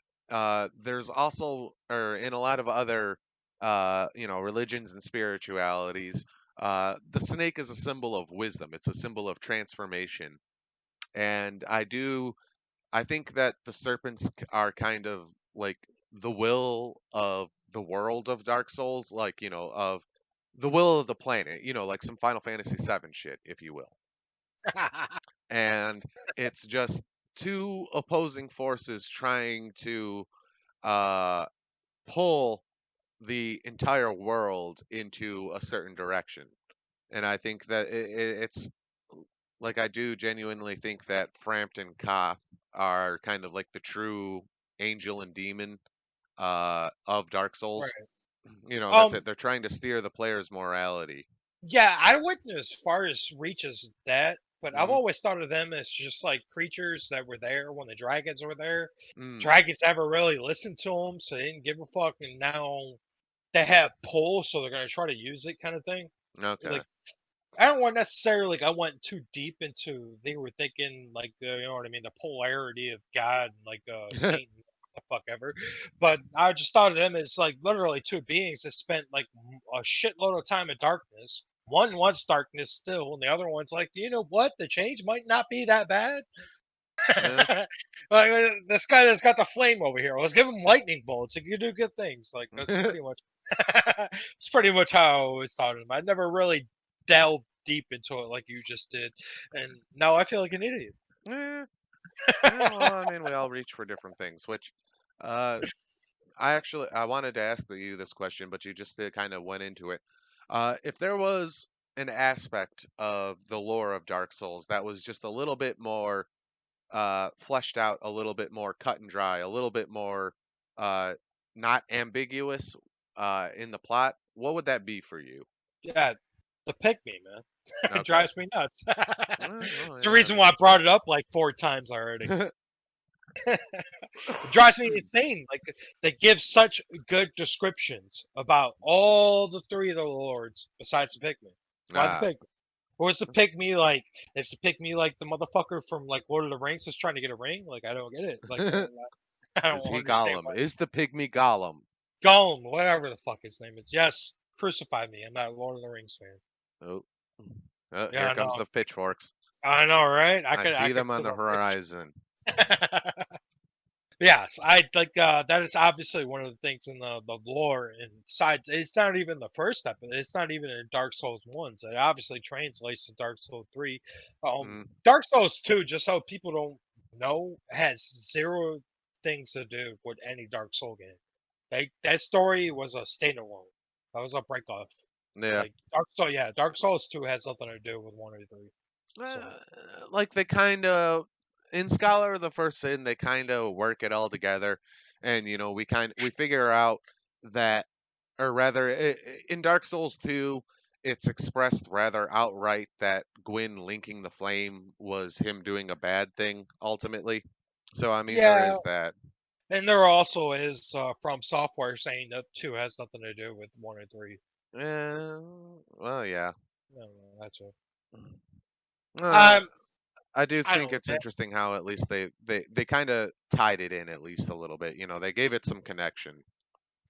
there's also, or in a lot of other, religions and spiritualities, the snake is a symbol of wisdom. It's a symbol of transformation, and I think that the serpents are kind of like the will of the world of Dark Souls, like, of the will of the planet, like some Final Fantasy VII shit, if you will. And it's just two opposing forces trying to uh, pull the entire world into a certain direction. And I think that it's like I do genuinely think that Frampton Koth are kind of like the true angel and demon of Dark Souls. Right. That's it. Um. They're trying to steer the player's morality. Yeah, I wouldn't as far as reach as that, but I've Hmm. always thought of them as just like creatures that were there when the dragons were there. Mm, Dragons never really listened to them, so they didn't give a fuck, and now they have pull, so they're gonna try to use it, kind of thing. okay. Like I don't want necessarily like I went too deep into they were thinking like you know what I mean, the polarity of God and like Satan, what the fuck ever. But I just thought of them as like literally two beings that spent like a shitload of time in darkness. One wants darkness still, and the other one's like, you know what? The change might not be that bad. Yeah. Like this guy that's got the flame over here. Let's give him lightning bolts. He can do good things. Like that's pretty much. It's pretty much how I was talking about. I never really delved deep into it like you just did, and now I feel like an idiot. Eh, yeah, well, I mean, we all reach for different things, which uh, I wanted to ask you this question, but you just kind of went into it. If there was an aspect of the lore of Dark Souls that was just a little bit more fleshed out, a little bit more cut and dry, a little bit more uh, not ambiguous in the plot, what would that be for you? Yeah, the pick me, man. It Okay. drives me nuts. Well, It's the yeah, I reason why I brought it up like 4 times already. mean. It drives me insane. Like they give such good descriptions about all the three of the lords besides the pygmy. Why the Ah, pygmy? Or is the pygmy like? Is the pygmy like the motherfucker from like Lord of the Rings that's trying to get a ring? Like I don't get it. Like I is don't he understand Gollum? why. Is the pygmy Gollum? Gollum, whatever the fuck his name is. Yes, crucify me. I'm not a Lord of the Rings fan. Oh, oh, Yeah, here I comes know. the pitchforks. I know, right? I I could see I could them on feel the the rage. horizon. Yes, I like that is obviously one of the things in the lore inside. It's not even the first step. It's not even in Dark Souls 1. So it obviously translates to Dark Souls 3. Mm, Dark Souls 2, just so people don't know, has zero things to do with any Dark Soul game. That story was a standalone. That was a break off. yeah. Like Dark Souls 2 has nothing to do with 1 or 3. So Uh, like they kind of in Scholar of the First Sin, they kind of work it all together, and we figure out that, or rather, in Dark Souls 2, it's expressed rather outright that Gwyn linking the flame was him doing a bad thing ultimately. So I mean, there yeah, is that. and there also is from software saying that 2 has nothing to do with 1 or 3. Eh, well, yeah. No, no, that's it. Uh, Um, I do I think don't. it's interesting how at least they kind of tied it in at least a little bit. They gave it some connection.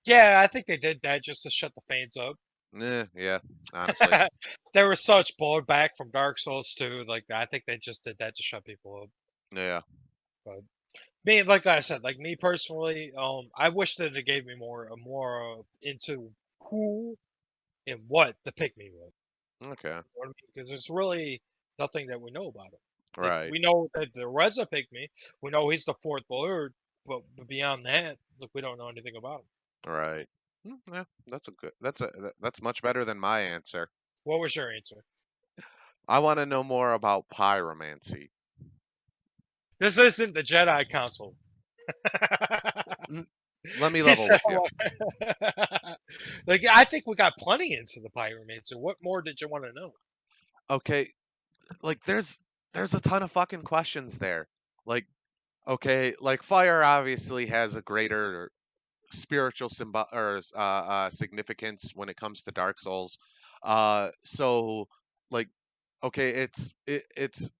Yeah, I think they did that just to shut the fans up. Yeah, honestly. There was such blowback from Dark Souls 2. Like I think they just did that to shut people up. Yeah, But me, like I said, like me personally, I wish that it gave me more into who and what the Pikmin was. okay, You know what I mean? Because there's really nothing that we know about it. Like right, we know that there was a pygmy. We know he's the fourth lord, but beyond that, look, we don't know anything about him. right. Yeah, that's much better than my answer. What was your answer? I want to know more about pyromancy. This isn't the Jedi Council. N- Let me He level said, with you. like, I think we got plenty into the pyromancer. What more did you want to know? Okay, like there's a ton of fucking questions there. Like, okay, like fire obviously has a greater spiritual significance when it comes to Dark Souls. So like, okay, it's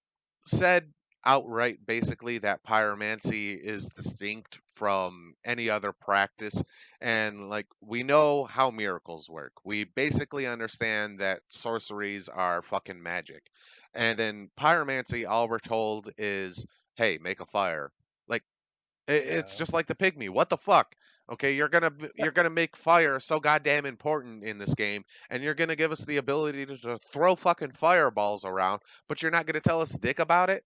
said outright basically that pyromancy is distinct from any other practice, and like we know how miracles work. We basically understand that sorceries are fucking magic, and then pyromancy, all we're told is, hey, make a fire. Like, it's Yeah. just like the pygmy. What the fuck? Okay, you're gonna make fire so goddamn important in this game, and you're gonna give us the ability to throw fucking fireballs around, but you're not gonna tell us dick about it.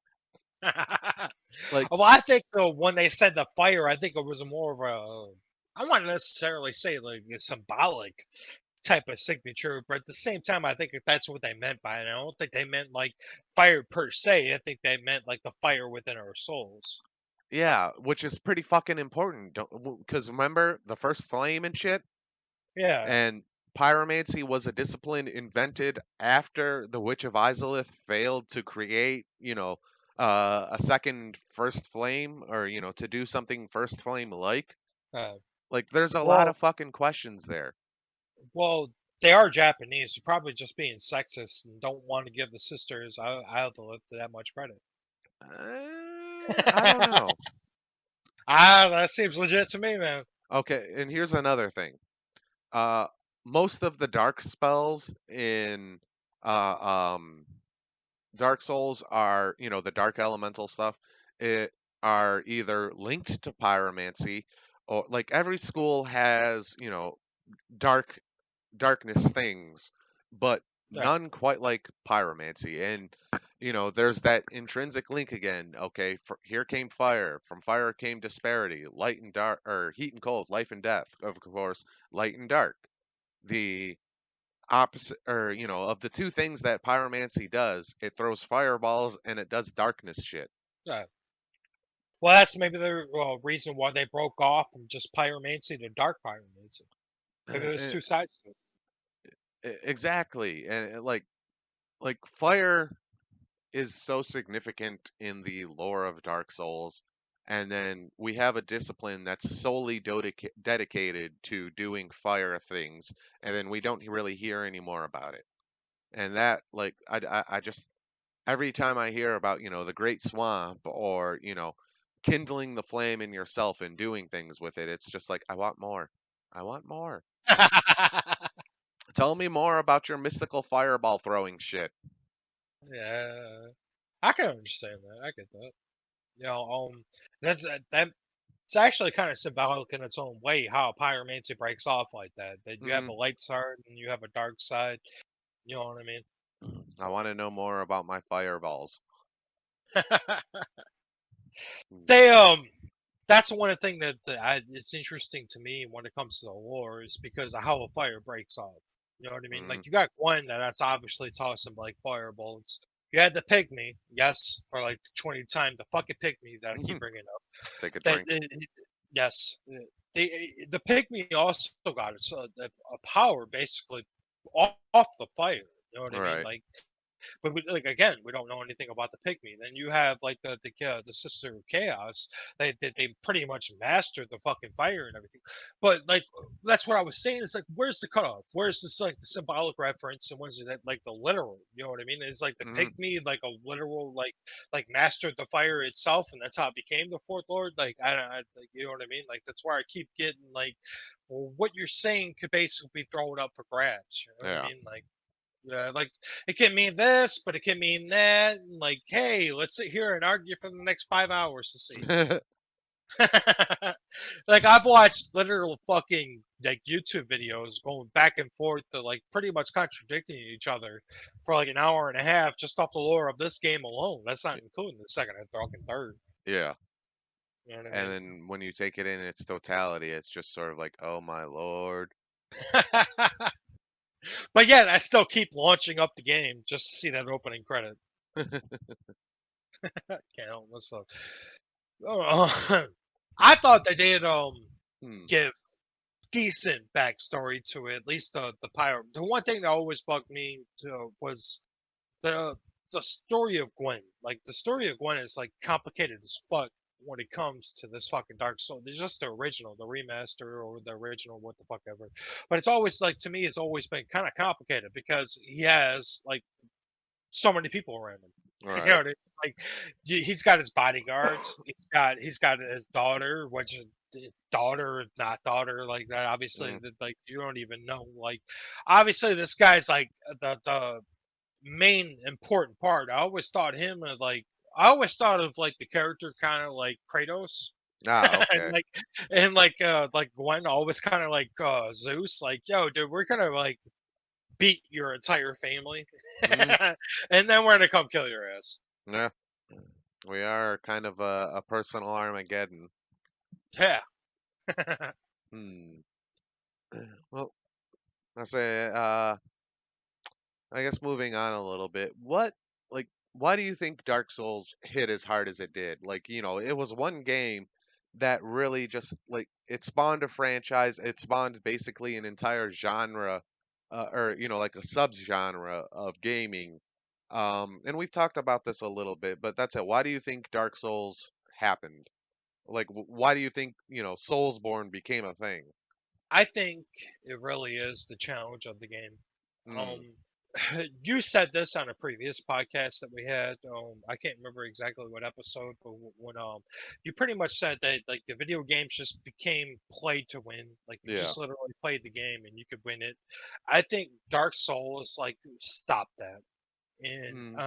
Like, Well, I think though when they said the fire, I think it was more of a. I wouldn't necessarily say like a symbolic type of signature, but at the same time, I think that's what they meant by it. I don't think they meant like fire per se. I think they meant like the fire within our souls. yeah, which is pretty fucking important. Because remember the first flame and shit, Yeah. and pyromancy was a discipline invented after the Witch of Izalith failed to create, a second first flame, or to do something first flame like. Uh, Like, there's a lot well, of fucking questions there. well, they are Japanese. They're probably just being sexist and don't want to give the sisters Aldolith that much credit. I don't know. That seems legit to me, man. Okay, and here's another thing. Uh, most of the dark spells in Uh, um, Dark Souls are, the dark elemental stuff, it are either linked to pyromancy, or like every school has, dark darkness things, but Yeah, none quite like pyromancy. And there's that intrinsic link again. Okay, here came fire. From fire came disparity, light and dark, or heat and cold, life and death. Of course, light and dark. The opposite, or of the two things that pyromancy does, it throws fireballs and it does darkness shit. yeah. Well, that's maybe the reason why they broke off from just pyromancy to dark pyromancy. Maybe there's Eh, two sides to it. exactly, and like fire is so significant in the lore of Dark Souls, and then we have a discipline that's solely dedicated to doing fire things, and then we don't really hear any more about it. And that, like, I just every time I hear about the Great Swamp, or kindling the flame in yourself and doing things with it, it's just like I want more. I want more. Tell me more about your mystical fireball throwing shit. Yeah, I can understand that. I get that. You know, that it's actually kind of symbolic in its own way how pyromancy breaks off like that. That you have Hmm. a light side and you have a dark side. You know what I mean? I So want to know more about my fireballs. Mm. they that's one thing that it's interesting to me when it comes to the lore is because of how a fire breaks off. You know what I mean? Mm. Like you got Gwen that's obviously tossing like firebolts. You had the pygmy, yes, for like the 20th time, the fucking pygmy that I keep bringing up. Take a That drink. yes, the pygmy also got its a power basically off the fire. You know what I mean? Right. But like again, we don't know anything about the pygmy. Then you have like the sister of chaos. They pretty much mastered the fucking fire and everything. But like that's what I was saying. It's like where's the cutoff? Where's this like the symbolic reference and where's it like the literal? You know what I mean? Is like the Mm. pygmy like a literal like mastered the fire itself and that's how it became the fourth lord? Like I like, you know what I mean? Like that's where I keep getting like well, what you're saying could basically be thrown up for grabs. You know what I Yeah. mean? Like it can mean this, but it can mean that. And like, hey, let's sit here and argue for the next 5 hours to see. Like I've watched literal fucking like YouTube videos going back and forth to like pretty much contradicting each other for like an hour and a half just off the lore of this game alone. That's not including the second and fucking third. Yeah. You know what I And mean? then when you take it in its totality, it's just sort of like, oh my lord. But yet I still keep launching up the game just to see that opening credit. Can't help myself. I thought they did Hmm. give decent backstory to it. At least the pirate. The one thing that always bugged me was the the story of Gwen. Like the story of Gwen is like complicated as fuck when it comes to this fucking Dark Soul. There's just the original, the remaster, or the original, what the fuck ever. But it's always like to me, it's always been kind of complicated because he has like so many people around him. You know Right. what I mean? Like he's got his bodyguards. He's got his daughter, which is daughter, not daughter, like that. Obviously, Mm. like you don't even know. Like obviously, this guy's like the main important part. I always thought him like I always thought of like the character kind of like Kratos. Ah, and okay. like like Gwen always kind of like Zeus, like yo, dude, we're gonna like beat your entire family, Mm. and then we're gonna come kill your ass. Yeah. We are kind of a personal Armageddon. Yeah. Hmm. Well, I say, I guess moving on a little bit, like, why do you think Dark Souls hit as hard as it did? Like, it was one game that really just, like, it spawned a franchise, it spawned basically an entire genre, or, like a subgenre of gaming. And we've talked about this a little bit, but that's it. Why do you think Dark Souls happened? Like, why do you think, Soulsborne became a thing? I think it really is the challenge of the game. Hmm. Um, you said this on a previous podcast that we had. I can't remember exactly what episode, but when you pretty much said that like the video games just became play to win. Like you Yeah. just literally played the game and you could win it. I think Dark Souls like stopped that, and Mm,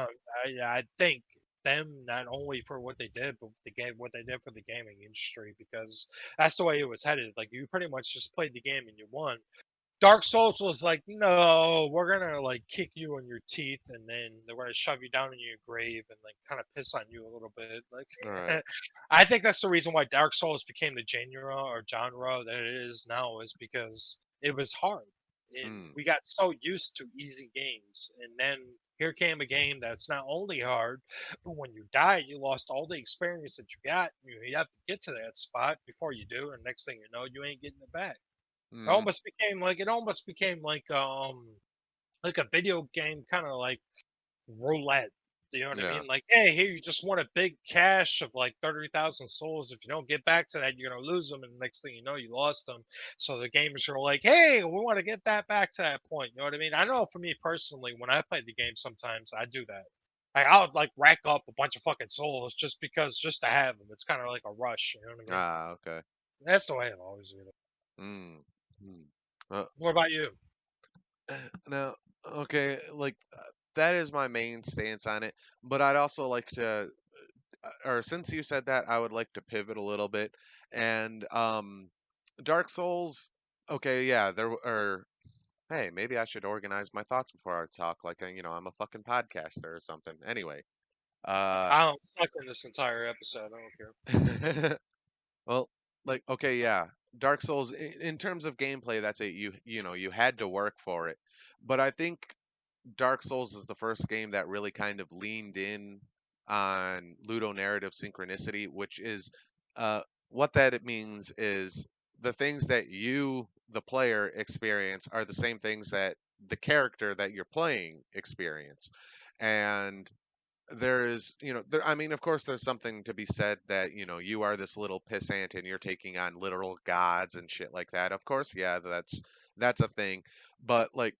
I think them not only for what they did, but what they did for the gaming industry, because that's the way it was headed. Like you pretty much just played the game and you won. Dark Souls was like, no, we're gonna like kick you in your teeth, and then they're gonna shove you down in your grave and like kind of piss on you a little bit. all right. Like, I think that's the reason why Dark Souls became the genre that it is now, is because it was hard, and Mm, we got so used to easy games, and then here came a game that's not only hard, but when you die, you lost all the experience that you got. You have to get to that spot before you do, and next thing you know, you ain't getting it back. mm, It almost became like a video game kind of like roulette. You know what I yeah. mean? Like, hey, here you just want a big cash of like 30,000 souls. If you don't get back to that, you're gonna lose them, and the next thing you know, you lost them. So the gamers are like, hey, we want to get that back to that point. You know what I mean? I know for me personally, when I play the game, sometimes I do that. Like, I'll like rack up a bunch of fucking souls just to have them. It's kind of like a rush. You know what I mean? Ah, okay. That's the way I've always did it. Mm, mm. Uh, What about you? now, okay, like that is my main stance on it, but I'd also like to, or since you said that, I would like to pivot a little bit. And Dark Souls, okay, yeah, are. Hey, maybe I should organize my thoughts before I talk, like I'm a fucking podcaster or something. Anyway, uh, I'm stuck in this entire episode. I don't care. well, like okay, yeah, Dark Souls in terms of gameplay, that's it. You had to work for it, but I think Dark Souls is the first game that really kind of leaned in on ludonarrative synchronicity, which is uh, what that it means is the things that you, the player, experience are the same things that the character that you're playing experience. And I mean, of course, there's something to be said that, you are this little pissant and you're taking on literal gods and shit like that. Of course, yeah, that's a thing. But like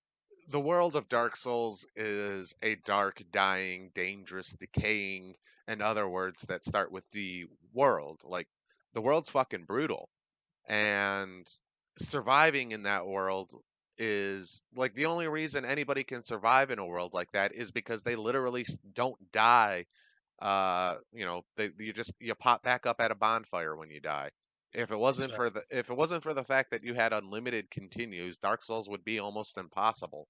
the world of Dark Souls is a dark, dying, dangerous, decaying, and other words that start with the world. Like the world's fucking brutal, and surviving in that world is like the only reason anybody can survive in a world like that is because they literally don't die. You pop back up at a bonfire when you die. Yeah. If it wasn't for the fact that you had unlimited continues, Dark Souls would be almost impossible.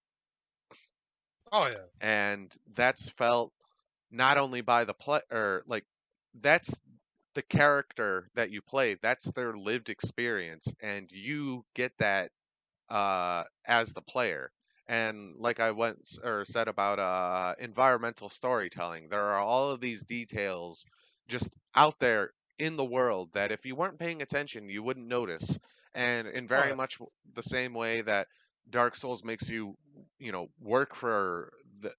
Oh yeah. And that's felt not only by the play or like that's the character that you play, that's their lived experience, and you get that as the player. And like I once or said about environmental storytelling, there are all of these details just out there in the world that if you weren't paying attention, you wouldn't notice. And in Oh very yeah. much the same way that Dark Souls makes you, work for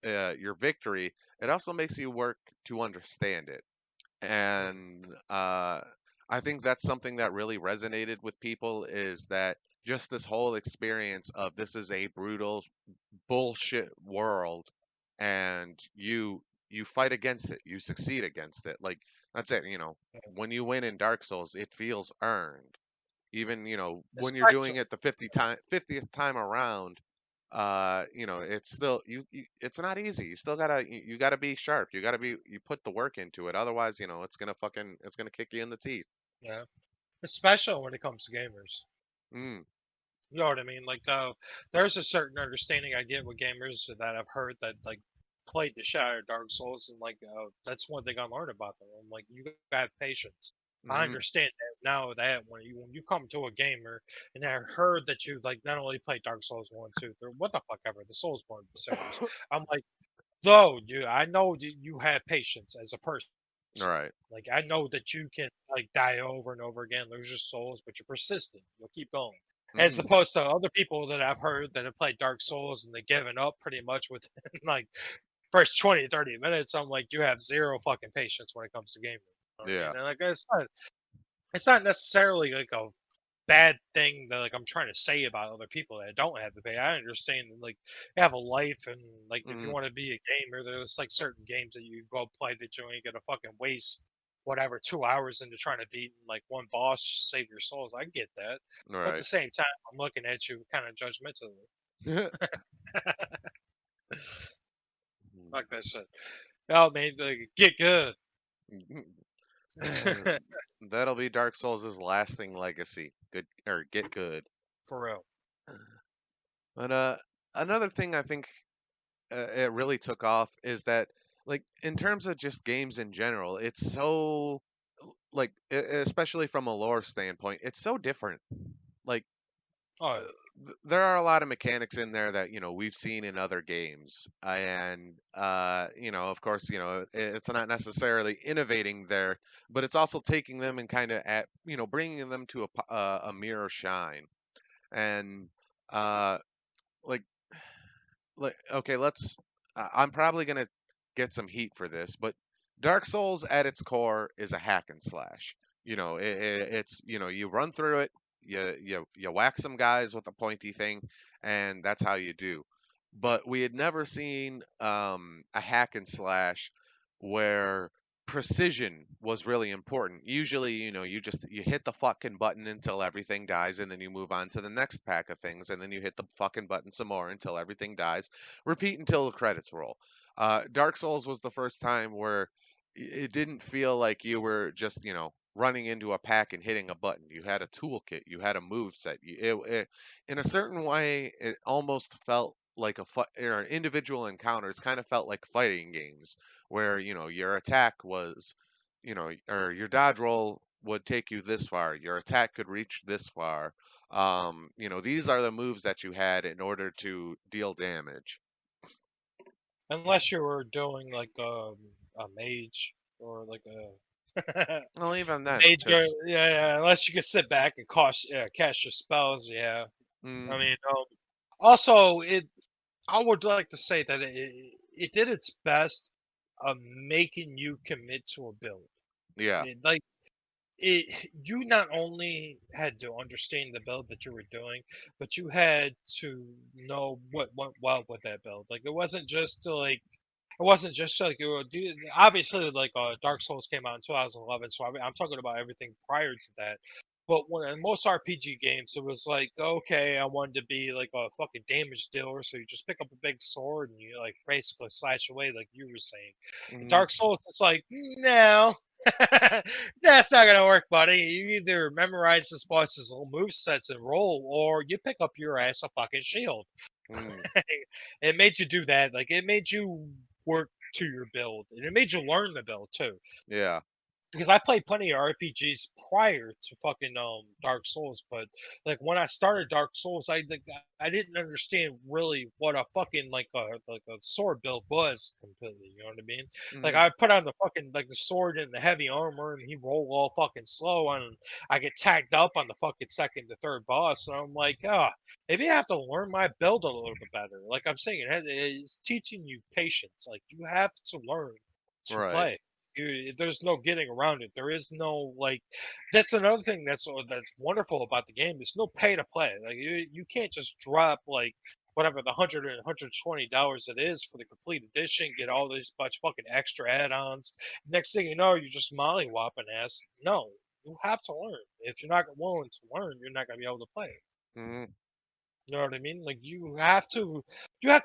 your victory, it also makes you work to understand it. And I think that's something that really resonated with people is that just this whole experience of this is a brutal bullshit world, and you fight against it, you succeed against it. Like that's it. When you win in Dark Souls, it feels earned. Even when you're doing Especially, it the 50th time around, it's still it's not easy. You still gotta you gotta be sharp. You put the work into it. Otherwise, it's gonna kick you in the teeth. yeah. Especially when it comes to gamers. Mm, You know what I mean? Like, there's a certain understanding I get with gamers that I've heard that like played the shit out of Dark Souls, and like that's one thing I learned about them. I'm like, you gotta have patience. I mm, understand that now that when you come to a gamer and I heard that you like not only played Dark Souls 1, 2, 3, what the fuck ever, the Soulsborne series. I'm like, no, dude, I know that you have patience as a person. all right. Like I know that you can like die over and over again, lose your souls, but you're persistent. You'll keep going. As Mm, opposed to other people that I've heard that have played Dark Souls and they've given up pretty much within like first 20, 30 minutes. I'm like, you have zero fucking patience when it comes to gaming. You know what I yeah. mean? And like it's not necessarily like a bad thing that like I'm trying to say about other people that don't have to pay. I understand that, like, they have a life, and like if you Mm, want to be a gamer, there's like certain games that you go play that you ain't gonna fucking waste whatever 2 hours into trying to beat like one boss, save your souls. I get that, but at the right. same time, I'm looking at you kind of judgmentally. Fuck that shit. Oh man, like, get good. Uh, that'll be Dark Souls' lasting legacy. Good or get good. For real. But another thing I think it really took off is that, like, in terms of just games in general, it's so, like, especially from a lore standpoint, it's so different. Like, Oh, there are a lot of mechanics in there that we've seen in other games, and of course, it's not necessarily innovating there, but it's also taking them and kind of at bringing them to a mirror shine, and uh, like okay, I'm probably gonna get some heat for this, but Dark Souls at its core is a hack and slash. It's you run through it, you whack some guys with a pointy thing, and that's how you do. But we had never seen a hack and slash where precision was really important. Usually, you hit the fucking button until everything dies, and then you move on to the next pack of things, and then you hit the fucking button some more until everything dies. Repeat until the credits roll. Dark Souls was the first time where it didn't feel like you were just, running into a pack and hitting a button. You had a toolkit, you had a move set. In a certain way, it almost felt like or individual encounters kind of felt like fighting games where your attack was, or your dodge roll would take you this far, your attack could reach this far. These are the moves that you had in order to deal damage. unless you were doing like a mage or like a Well, even then, mage, because yeah. Unless you can sit back and cast your spells, yeah. I mm, mean, also I would like to say that it did its best of making you commit to a build. yeah, Like you not only had to understand the build that you were doing, but you had to know what went well with that build. Like it wasn't just like it would do. Obviously, like Dark Souls came out in 2011, so I'm talking about everything prior to that. But when in most RPG games, it was like, okay, I wanted to be like a fucking damage dealer, so you just pick up a big sword and you like basically slash away, like you were saying. In hmm Dark Souls, it's like, no, that's not gonna work, buddy. You either memorize this boss's little move sets and roll, or you pick up your ass a fucking shield. mm, It made you do that. Like it made you work to your build, and it made you learn the build too. yeah, Because I played plenty of RPGs prior to fucking Dark Souls, but like when I started Dark Souls, I didn't understand really what a fucking like a sword build was completely. You know what I mean? Like hmm I put on the fucking like the sword and the heavy armor, and he roll all fucking slow, and I get tagged up on the fucking second to third boss, and I'm like, maybe I have to learn my build a little bit better. Like I'm saying, it's teaching you patience. Like you have to learn to right, play. There's no getting around it. There is no like. That's another thing that's wonderful about the game. There's no pay to play. Like you can't just drop like whatever the $120 it is for the complete edition, get all these bunch of fucking extra add-ons. Next thing you know, you're just mollywhopping ass. No, you have to learn. If you're not willing to learn, you're not gonna be able to play. hmm You know what I mean? Like you have to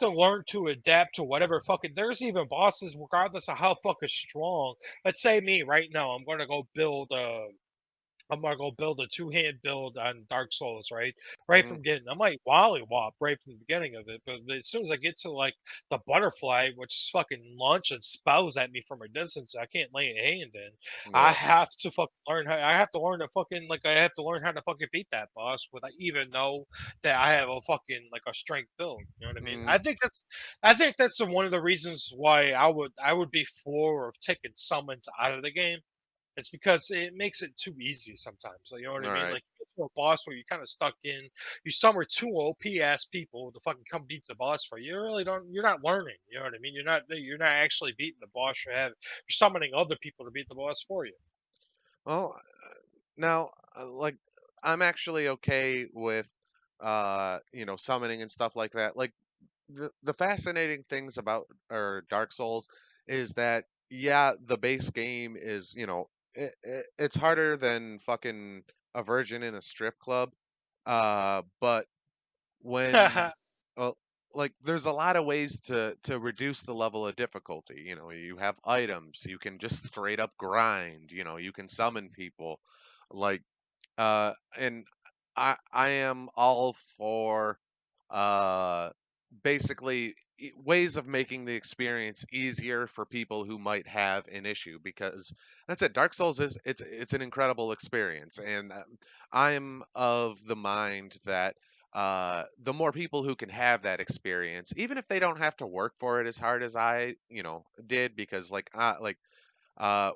learn to adapt to whatever fucking there's even bosses regardless of how fucking strong. Let's say me right now, I'm gonna go build a two-hand build on Dark Souls, right? Right hmm from getting, I might wallywop right from the beginning of it, but as soon as I get to like the butterfly, which is fucking launches spells at me from a distance, I can't lay a hand in. I yeah, have to fucking learn how. I have to learn to fucking like I have to learn how to fucking beat that boss without even know that I have a fucking like a strength build. You know what I mean? hmm I think that's one of the reasons why I would be for of taking summons out of the game. It's because it makes it too easy sometimes. Like, you know what all I mean? right, Like you get to a boss where you're kind of stuck in. You summon two OP ass people to fucking come beat the boss for you. You really don't. You're not learning. You know what I mean? You're not actually beating the boss. You're summoning other people to beat the boss for you. well, now, like, I'm actually okay with summoning and stuff like that. Like the fascinating things about or Dark Souls is that yeah, the base game is, it's harder than fucking a virgin in a strip club. But when uh, like there's a lot of ways to reduce the level of difficulty. You have items, you can just straight up grind, you can summon people. Like and I am all for uh basically ways of making the experience easier for people who might have an issue, because that's it. Dark Souls is it's an incredible experience, and I'm of the mind that the more people who can have that experience, even if they don't have to work for it as hard as I did, because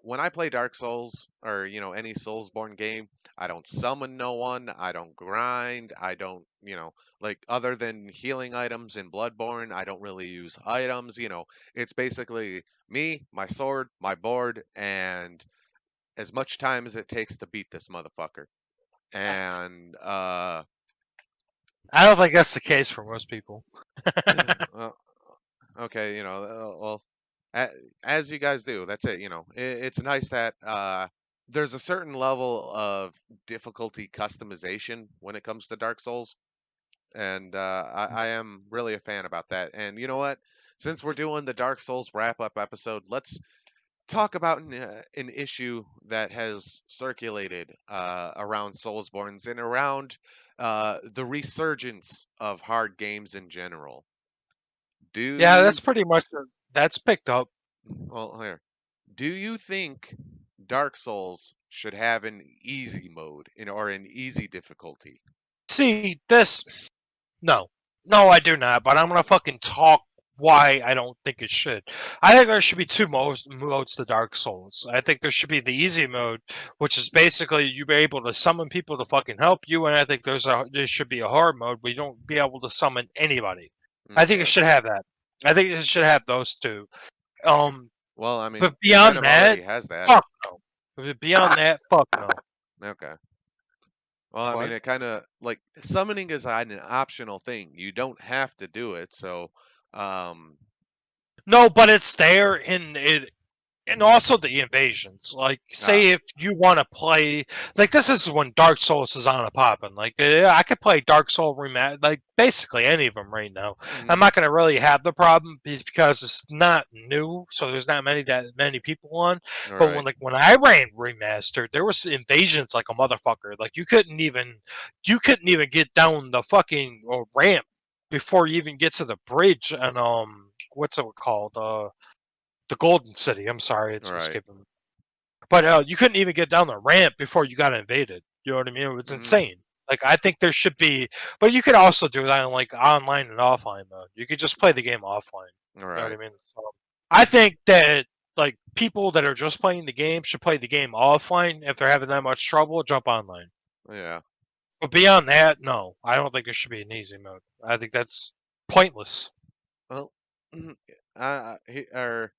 when I play Dark Souls or any Soulsborne game, I don't summon no one, I don't grind, I don't like other than healing items in Bloodborne, I don't really use items. It's basically me, my sword, my board, and as much time as it takes to beat this motherfucker. And I don't think that's the case for most people. well, okay, well, a- as you guys do, that's it. It's nice that there's a certain level of difficulty customization when it comes to Dark Souls, and I am really a fan about that. And you know what? Since we're doing the Dark Souls wrap up episode, let's talk about an issue that has circulated around Soulsborns and around the resurgence of hard games in general. Do Yeah, you that's pretty much that's picked up. Well, here. Do you think Dark Souls should have an easy mode or an easy difficulty? See, this no. No, I do not, but I'm gonna fucking talk why I don't think it should. I think there should be two modes to Dark Souls. I think there should be the easy mode, which is basically you be able to summon people to fucking help you, and I think there should be a hard mode where you don't be able to summon anybody. I think it Okay. should have that. I think it should have those two. Um, Well, I mean, but it kind beyond of that, already has that. fuck no. Beyond that, fuck no. Okay. Well, I mean, What? it kind of like summoning is an optional thing. You don't have to do it. So, um, No, but it's there, and also the invasions. Like, ah, say if you want to play, like this is when Dark Souls is on a poppin'. Like, I could play Dark Soul remat, like basically any of them right now. I'm mhm, not gonna really have the problem because it's not new, so there's not many people on. all But right, when I ran remastered, there was invasions like a motherfucker. Like you couldn't even get down the fucking ramp before you even get to the bridge and what's it called the Golden City. I'm sorry, all it's right, escaping me. But you couldn't even get down the ramp before you got invaded. You know what I mean? It was mhm, insane. Like I think there should be, but you could also do that in like online and offline mode. You could just play the game offline. all You know what right, I mean? So I think that like people that are just playing the game should play the game offline. If they're having that much trouble, jump online. yeah. But beyond that, no, I don't think there should be an easy mode. I think that's pointless. Well, mhm, or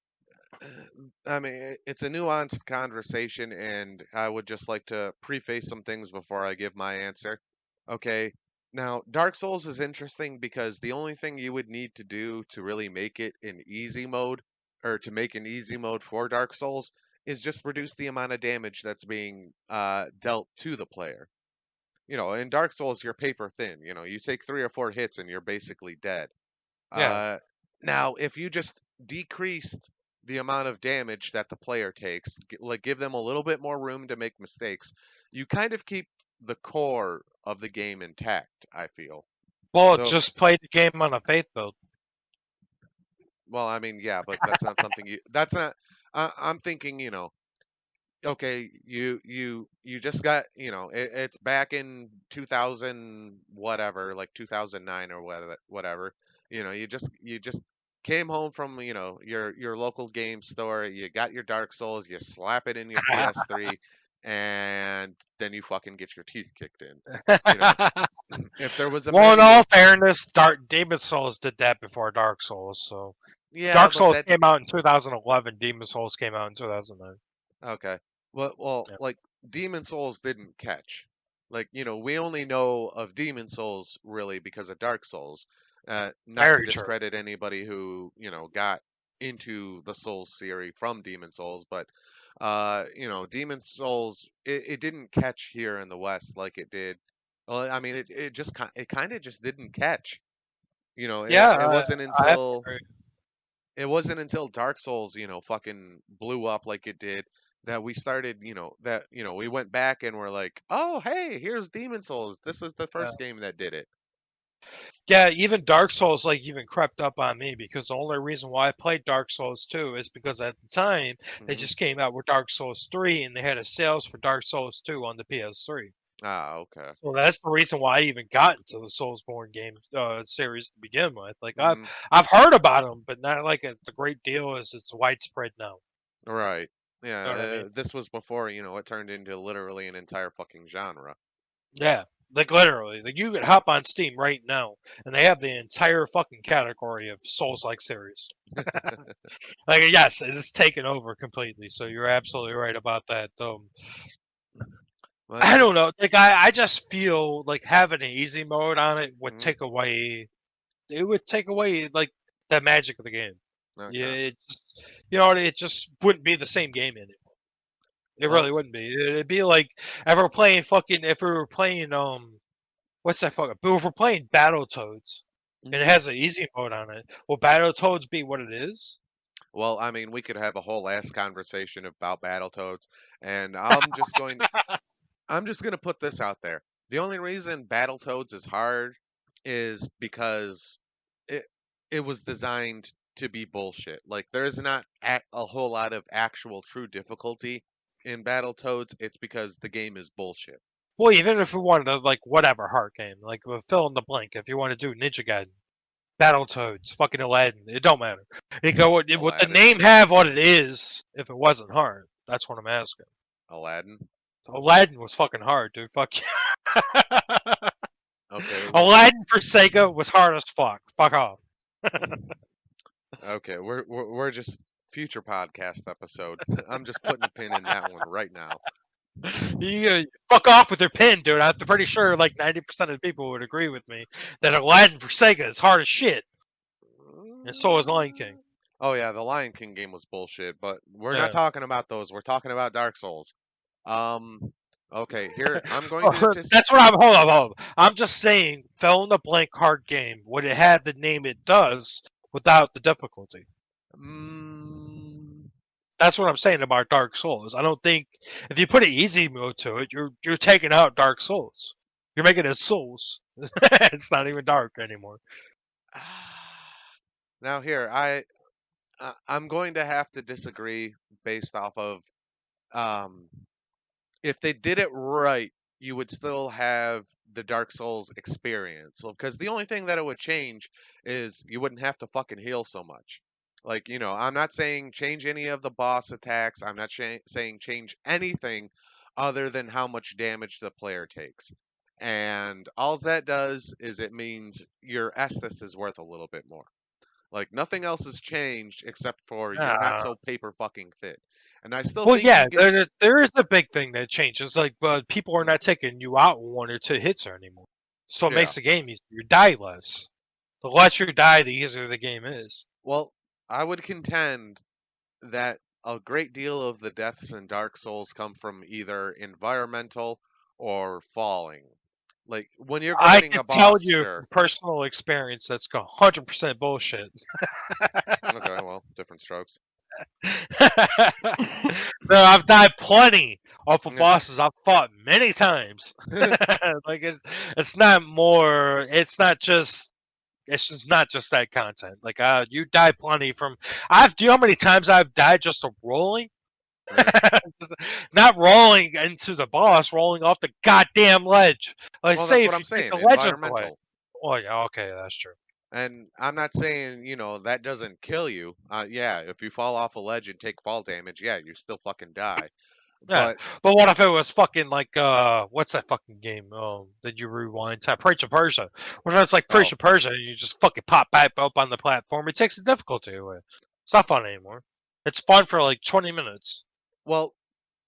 I mean, it's a nuanced conversation, and I would just like to preface some things before I give my answer. Okay, now Dark Souls is interesting because the only thing you would need to do to really make it an easy mode, or to make an easy mode for Dark Souls, is just reduce the amount of damage that's being dealt to the player. In Dark Souls, you're paper thin. You take 3 or 4 hits and you're basically dead. Yeah. Uh, Now, if you just decreased the amount of damage that the player takes, like give them a little bit more room to make mistakes, you kind of keep the core of the game intact, I feel. Well, So, just play the game on a faith build. well, I mean, yeah, but that's not something that's not, I'm thinking, okay, you just got, it's back in 2000 whatever, like 2009 or whatever. You just came home from, your local game store, you got your Dark Souls, you slap it in your PS3, and then you fucking get your teeth kicked in. You know, if there was a Well, in menu, all fairness, Demon Souls did that before Dark Souls. So yeah, Dark but Souls that came out in 2011. Demon Souls came out in 2009. okay. Well, Yeah. like Demon Souls didn't catch. Like, we only know of Demon Souls really because of Dark Souls. Not to Very true. discredit anybody who, got into the Souls series from Demon Souls, but Demon Souls it didn't catch here in the West like it did. Well, I mean, it kind of just didn't catch. Yeah, I have to agree. It wasn't until Dark Souls, fucking blew up like it did that we started, we went back and we're like, oh, hey, here's Demon Souls. This is the Yeah. first game that did it. Yeah, even Dark Souls like even crept up on me because the only reason why I played Dark Souls 2 is because at the time they Hmm. just came out with Dark Souls 3 and they had a sales for Dark Souls 2 on the PS3. Ah, okay. So that's the reason why I even got into the Soulsborne game series to begin with. Like Hmm. I've heard about them, but not like the great deal as it's widespread now. Right. Yeah, You know what I mean? this was before, it turned into literally an entire fucking genre. Yeah, like literally, like you could hop on Steam right now, and they have the entire fucking category of Souls-like series. Like, yes, it is taken over completely. So you're absolutely right about that. I Well, don't know. Like, I just feel like having an easy mode on it would mhm, take away. It would take away like the magic of the game. Yeah, okay. it just it just wouldn't be the same game anymore. It Well, really wouldn't be. It'd be like if we were playing what's that fucking? But if we're playing Battletoads and it mhm. has an easy mode on it, will Battletoads be what it is? Well, I mean, we could have a whole ass conversation about Battletoads, and I'm just gonna put this out there. The only reason Battletoads is hard is because it it was designed to be bullshit. Like there's not a whole lot of actual true difficulty in Battletoads. It's because the game is bullshit. Well, even if we wanted to like whatever hard game, like fill in the blank. If you want to do Ninja Gaiden, Battletoads, fucking Aladdin, it don't matter. It go would the Aladdin, name have what it is if it wasn't hard? That's what I'm asking. Aladdin. Aladdin was fucking hard, dude. Fuck you. Okay, Aladdin for Sega was hard as fuck. Fuck off. okay. We're just future podcast episode. I'm just putting a pin in that one right now. You fuck off with your pen, dude. I'm pretty sure like 90% of the people would agree with me that Aladdin for Sega is hard as shit, and so is Lion King. Oh yeah, the Lion King game was bullshit, but we're not Yeah. talking about those. We're talking about Dark Souls. Um, okay, here I'm going to just That's what I'm. Hold up. I'm just saying, fill in the blank hard game. Would it have the name it does without the difficulty? mm, That's what I'm saying about Dark Souls. I don't think if you put an easy mode to it, you're taking out Dark Souls. You're making it Souls. It's not even dark anymore. now here I'm going to have to disagree based off of um if they did it right, you would still have the Dark Souls experience. Because the only thing that it would change is you wouldn't have to fucking heal so much. Like, I'm not saying change any of the boss attacks. I'm not saying change anything other than how much damage the player takes. And all that does is it means your Estus is worth a little bit more. Like nothing else has changed except for you're not Uh, so paper fucking fit. And I still well, think yeah, you can. there is a big thing that changes. Like, but people are Mm, not taking you out in 1 or 2 hits anymore, so it yeah. makes the game easier. You die less. The less you die, the easier the game is. Well, I would contend that a great deal of the deaths in Dark Souls come from either environmental or falling. Like when you're I grinding can a tell boss, you sure. from personal experience that's 100% bullshit. Okay, well, different strokes. No, I've died plenty off of Yeah. bosses I've fought many times. Like it's not more. It's just not just that content. Like you die plenty from. Do you know how many times I've died just of rolling? Yeah. Not rolling into the boss, rolling off the goddamn ledge. Like Well, say that's what if I'm you take saying. the legend away. Environmental. Oh yeah, okay, that's true. And I'm not saying, that doesn't kill you. Yeah, if you fall off a ledge and take fall damage, yeah, you still fucking die. Yeah, But but what if it was fucking like what's that fucking game that you rewind time? Prince of Persia. What if it's like Prince oh, of Persia and you just fucking pop back up on the platform? It takes the difficulty away. It's not fun anymore. It's fun for like 20 minutes. well,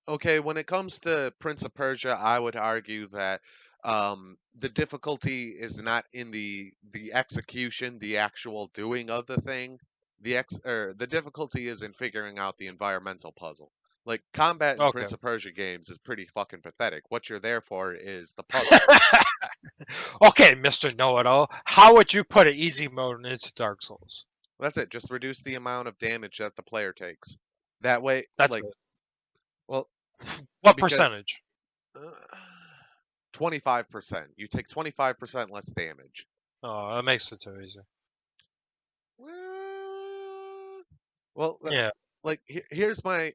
okay, when it comes to Prince of Persia, I would argue that the difficulty is not in the execution, the actual doing of the thing. The difficulty is in figuring out the environmental puzzle. Like combat in Okay. Prince of Persia games is pretty fucking pathetic. What you're there for is the puzzle. Okay, Mr. Know-It-All, how would you put an easy mode into Dark Souls? That's it. Just reduce the amount of damage that the player takes. That way, That's like, it. well, What because percentage? uh, 25%. You take 25% less damage. Oh, that makes it too easy. Uh, Well, Yeah. like here's my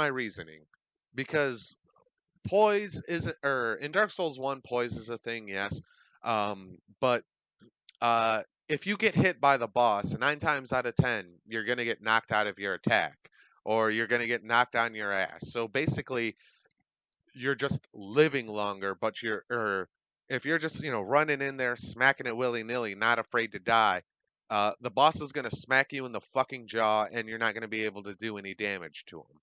reasoning, because poise isn't, or in Dark Souls 1 poise is a thing, yes. But if you get hit by the boss, 9 times out of 10 you're going to get knocked out of your attack, or you're going to get knocked on your ass. So basically you're just living longer, but if you're just, running in there, smacking it willy-nilly, not afraid to die, the boss is going to smack you in the fucking jaw, and you're not going to be able to do any damage to him.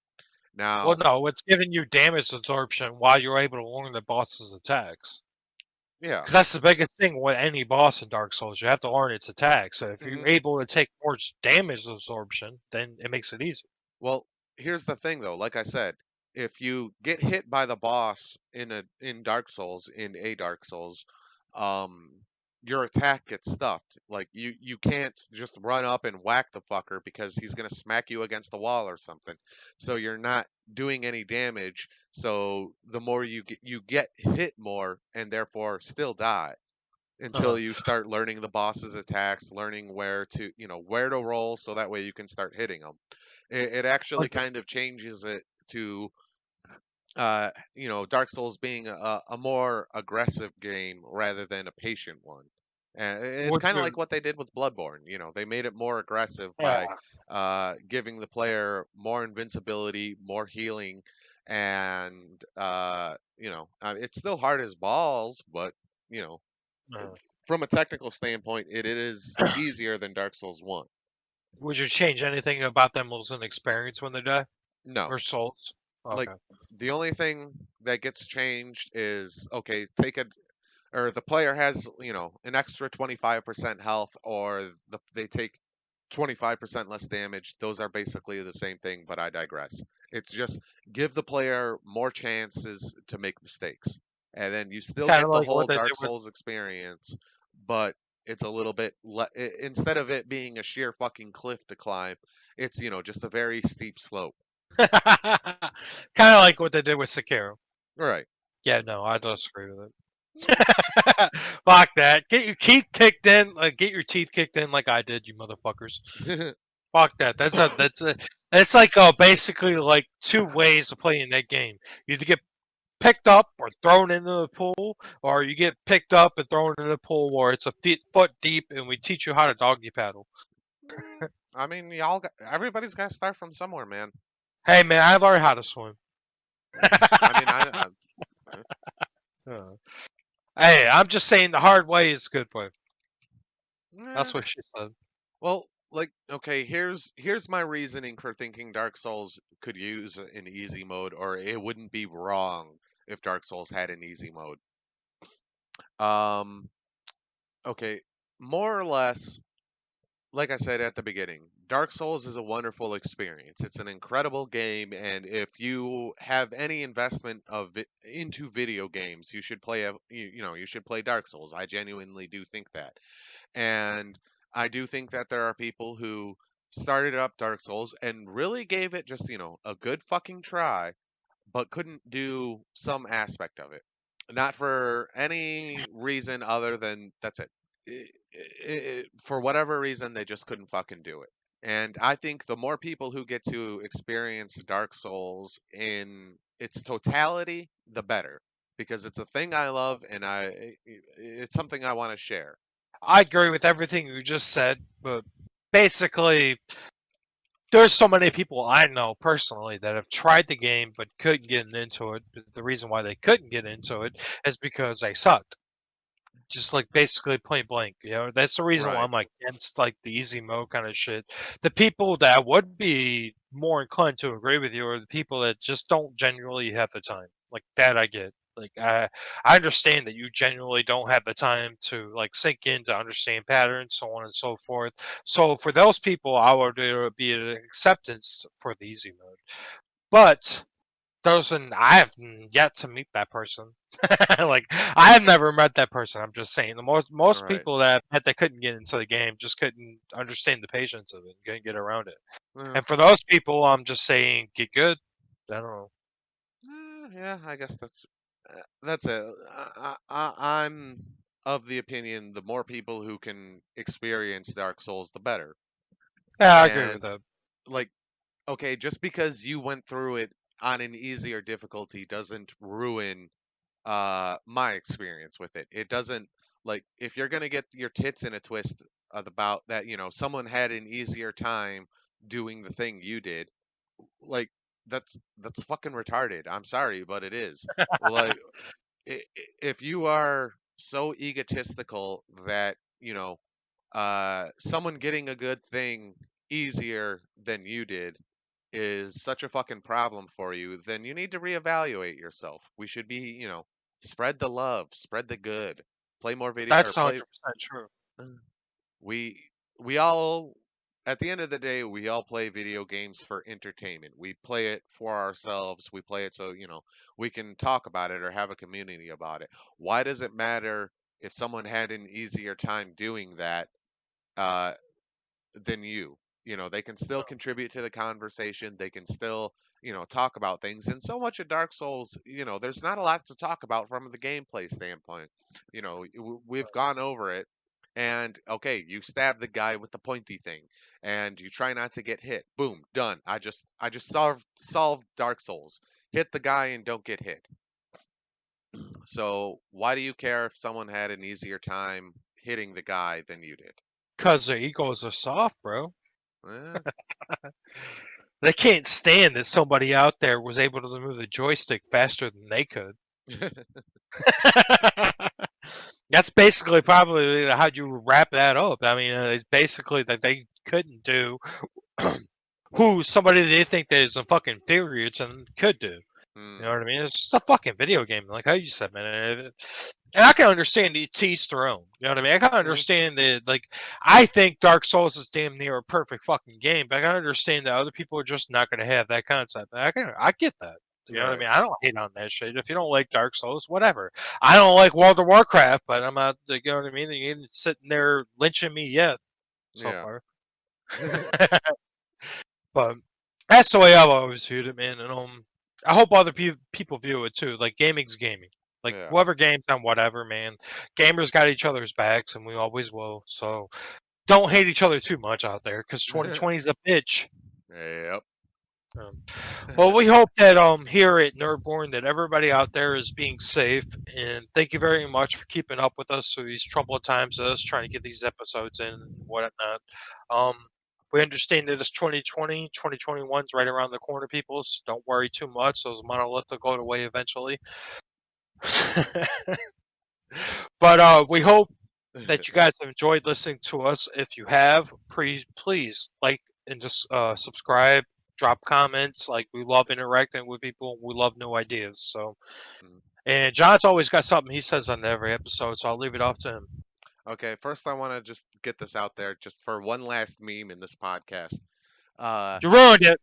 Well, Now, no, it's giving you damage absorption while you're able to learn the boss's attacks. yeah. Because that's the biggest thing with any boss in Dark Souls. You have to learn its attacks. So if you're hmm able to take more damage absorption, then it makes it easy. Well, here's the thing though. Like I said, if you get hit by the boss in a Dark Souls, um, your attack gets stuffed. Like you can't just run up and whack the fucker because he's gonna smack you against the wall or something. So you're not doing any damage. So the more you get hit more, and therefore still die until Uh, you start learning the boss's attacks, learning where to roll, so that way you can start hitting them. It actually okay. kind of changes it to Dark Souls being a more aggressive game rather than a patient one. And it's Would kind of like you? what they did with Bloodborne. They made it more aggressive Yeah. by giving the player more invincibility, more healing, and it's still hard as balls, but you know Uh, from a technical standpoint, it is easier than Dark Souls 1. would you change anything about them losing experience when they die No. or souls? Like Okay. the only thing that gets changed is, okay, the player has, an extra 25% health, or they take 25% less damage. Those are basically the same thing, but I digress. It's just give the player more chances to make mistakes. And then you still Kind get of the like whole what they did Dark with. Souls experience, but it's a little bit instead of it being a sheer fucking cliff to climb, it's, just a very steep slope. Kind of like what they did with Sekiro. Right. Yeah, no, I disagree with it. Fuck that. Get your teeth kicked in. Get your teeth kicked in like I did, you motherfuckers. Fuck that. That's like basically like two ways of playing that game. You either get picked up or thrown into the pool, or you get picked up and thrown into the pool where it's a foot deep, and we teach you how to doggy paddle. I mean, everybody's got to start from somewhere, man. Hey man, I learned how to swim. I mean, I Uh, hey, I'm just saying the hard way is the good way. eh, That's what she said. well, like, okay, here's my reasoning for thinking Dark Souls could use an easy mode, or it wouldn't be wrong if Dark Souls had an easy mode. Um, okay, more or less, like I said at the beginning, Dark Souls is a wonderful experience. It's an incredible game, and if you have any investment into video games, you should you should play Dark Souls. I genuinely do think that. And I do think that there are people who started up Dark Souls and really gave it just, a good fucking try, but couldn't do some aspect of it. Not for any reason other than that's it. For whatever reason, they just couldn't fucking do it. And I think the more people who get to experience Dark Souls in its totality, the better. Because it's a thing I love, and it's something I want to share. I agree with everything you just said, but basically, there's so many people I know personally that have tried the game but couldn't get into it. But the reason why they couldn't get into it is because they sucked. just like basically point blank. That's the reason why Right. I'm like against like the easy mode kind of shit. The people that would be more inclined to agree with you are the people that just don't genuinely have the time. Like that, I get. Like I understand that you genuinely don't have the time to like sink in to understand patterns, so on and so forth. So for those people, I would there would be an acceptance for the easy mode. But I have yet to meet that person. Like I have never met that person. I'm just saying the most Right. people that that couldn't get into the game just couldn't understand the patience of it, couldn't get around it. Uh, And for those people, I'm just saying get good. I don't know. yeah, I guess that's it. I'm of the opinion the more people who can experience Dark Souls, the better. Yeah, I agree with And that. like, okay, just because you went through it on an easier difficulty doesn't ruin my experience with it. It doesn't, like, if you're gonna get your tits in a twist about that, someone had an easier time doing the thing you did, like, that's fucking retarded. I'm sorry, but it is. Like, if you are so egotistical that someone getting a good thing easier than you did is such a fucking problem for you, then you need to reevaluate yourself. We should be, spread the love, spread the good, play more video or That's play. 100% true. We we all, at the end of the day, we all play video games for entertainment. We play it for ourselves. We play it so, we can talk about it or have a community about it. Why does it matter if someone had an easier time doing that uh, than you? They can still contribute to the conversation. They can still, talk about things. And so much of Dark Souls, there's not a lot to talk about from the gameplay standpoint. We've gone over it. And okay, you stab the guy with the pointy thing, and you try not to get hit. Boom, done. I just solved Dark Souls. Hit the guy and don't get hit. So why do you care if someone had an easier time hitting the guy than you did? Because their egos are soft, bro. Eh. They can't stand that somebody out there was able to move the joystick faster than they could. That's basically probably how you wrap that up. I mean, it's basically that they couldn't do who somebody they think that is a fucking inferior to them could do. You know Hmm. what I mean? It's just a fucking video game, like how you said, man. And I can understand to each their own. You know what I mean? I can Yeah. understand that, like, I think Dark Souls is damn near a perfect fucking game, but I can understand that other people are just not going to have that concept. I get that. You know what I Right. mean? I don't hate on that shit. If you don't like Dark Souls, whatever. I don't like World of Warcraft, but I'm not. You know what I mean? You ain't sitting there lynching me yet so Yeah. far. But that's the way I've always viewed it, man. And I hope other people view it too. Like gaming's gaming. Like Yeah. whoever games on whatever, man. Gamers got each other's backs, and we always will. So don't hate each other too much out there, because 2020 is a bitch. Yep. Um, well, we hope that here at Nerdborne that everybody out there is being safe, and thank you very much for keeping up with us through these troubled times, us trying to get these episodes in and whatnot. Um, we understand that it's 2020, 2021's right around the corner, people. So don't worry too much; those monoliths will go away eventually. But we hope that you guys have enjoyed listening to us. If you have, please like and just subscribe, drop comments. Like we love interacting with people. We love new ideas. So, Mm. and John's always got something he says on every episode, so I'll leave it off to him. Okay, first I want to just get this out there just for one last meme in this podcast. Uh, You ruined it.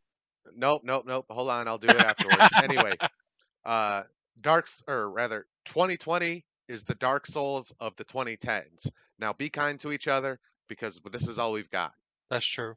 nope, nope, nope. Hold on, I'll do it afterwards. Anyway, uh, or rather, 2020 is the Dark Souls of the 2010s. Now be kind to each other because this is all we've got. That's true.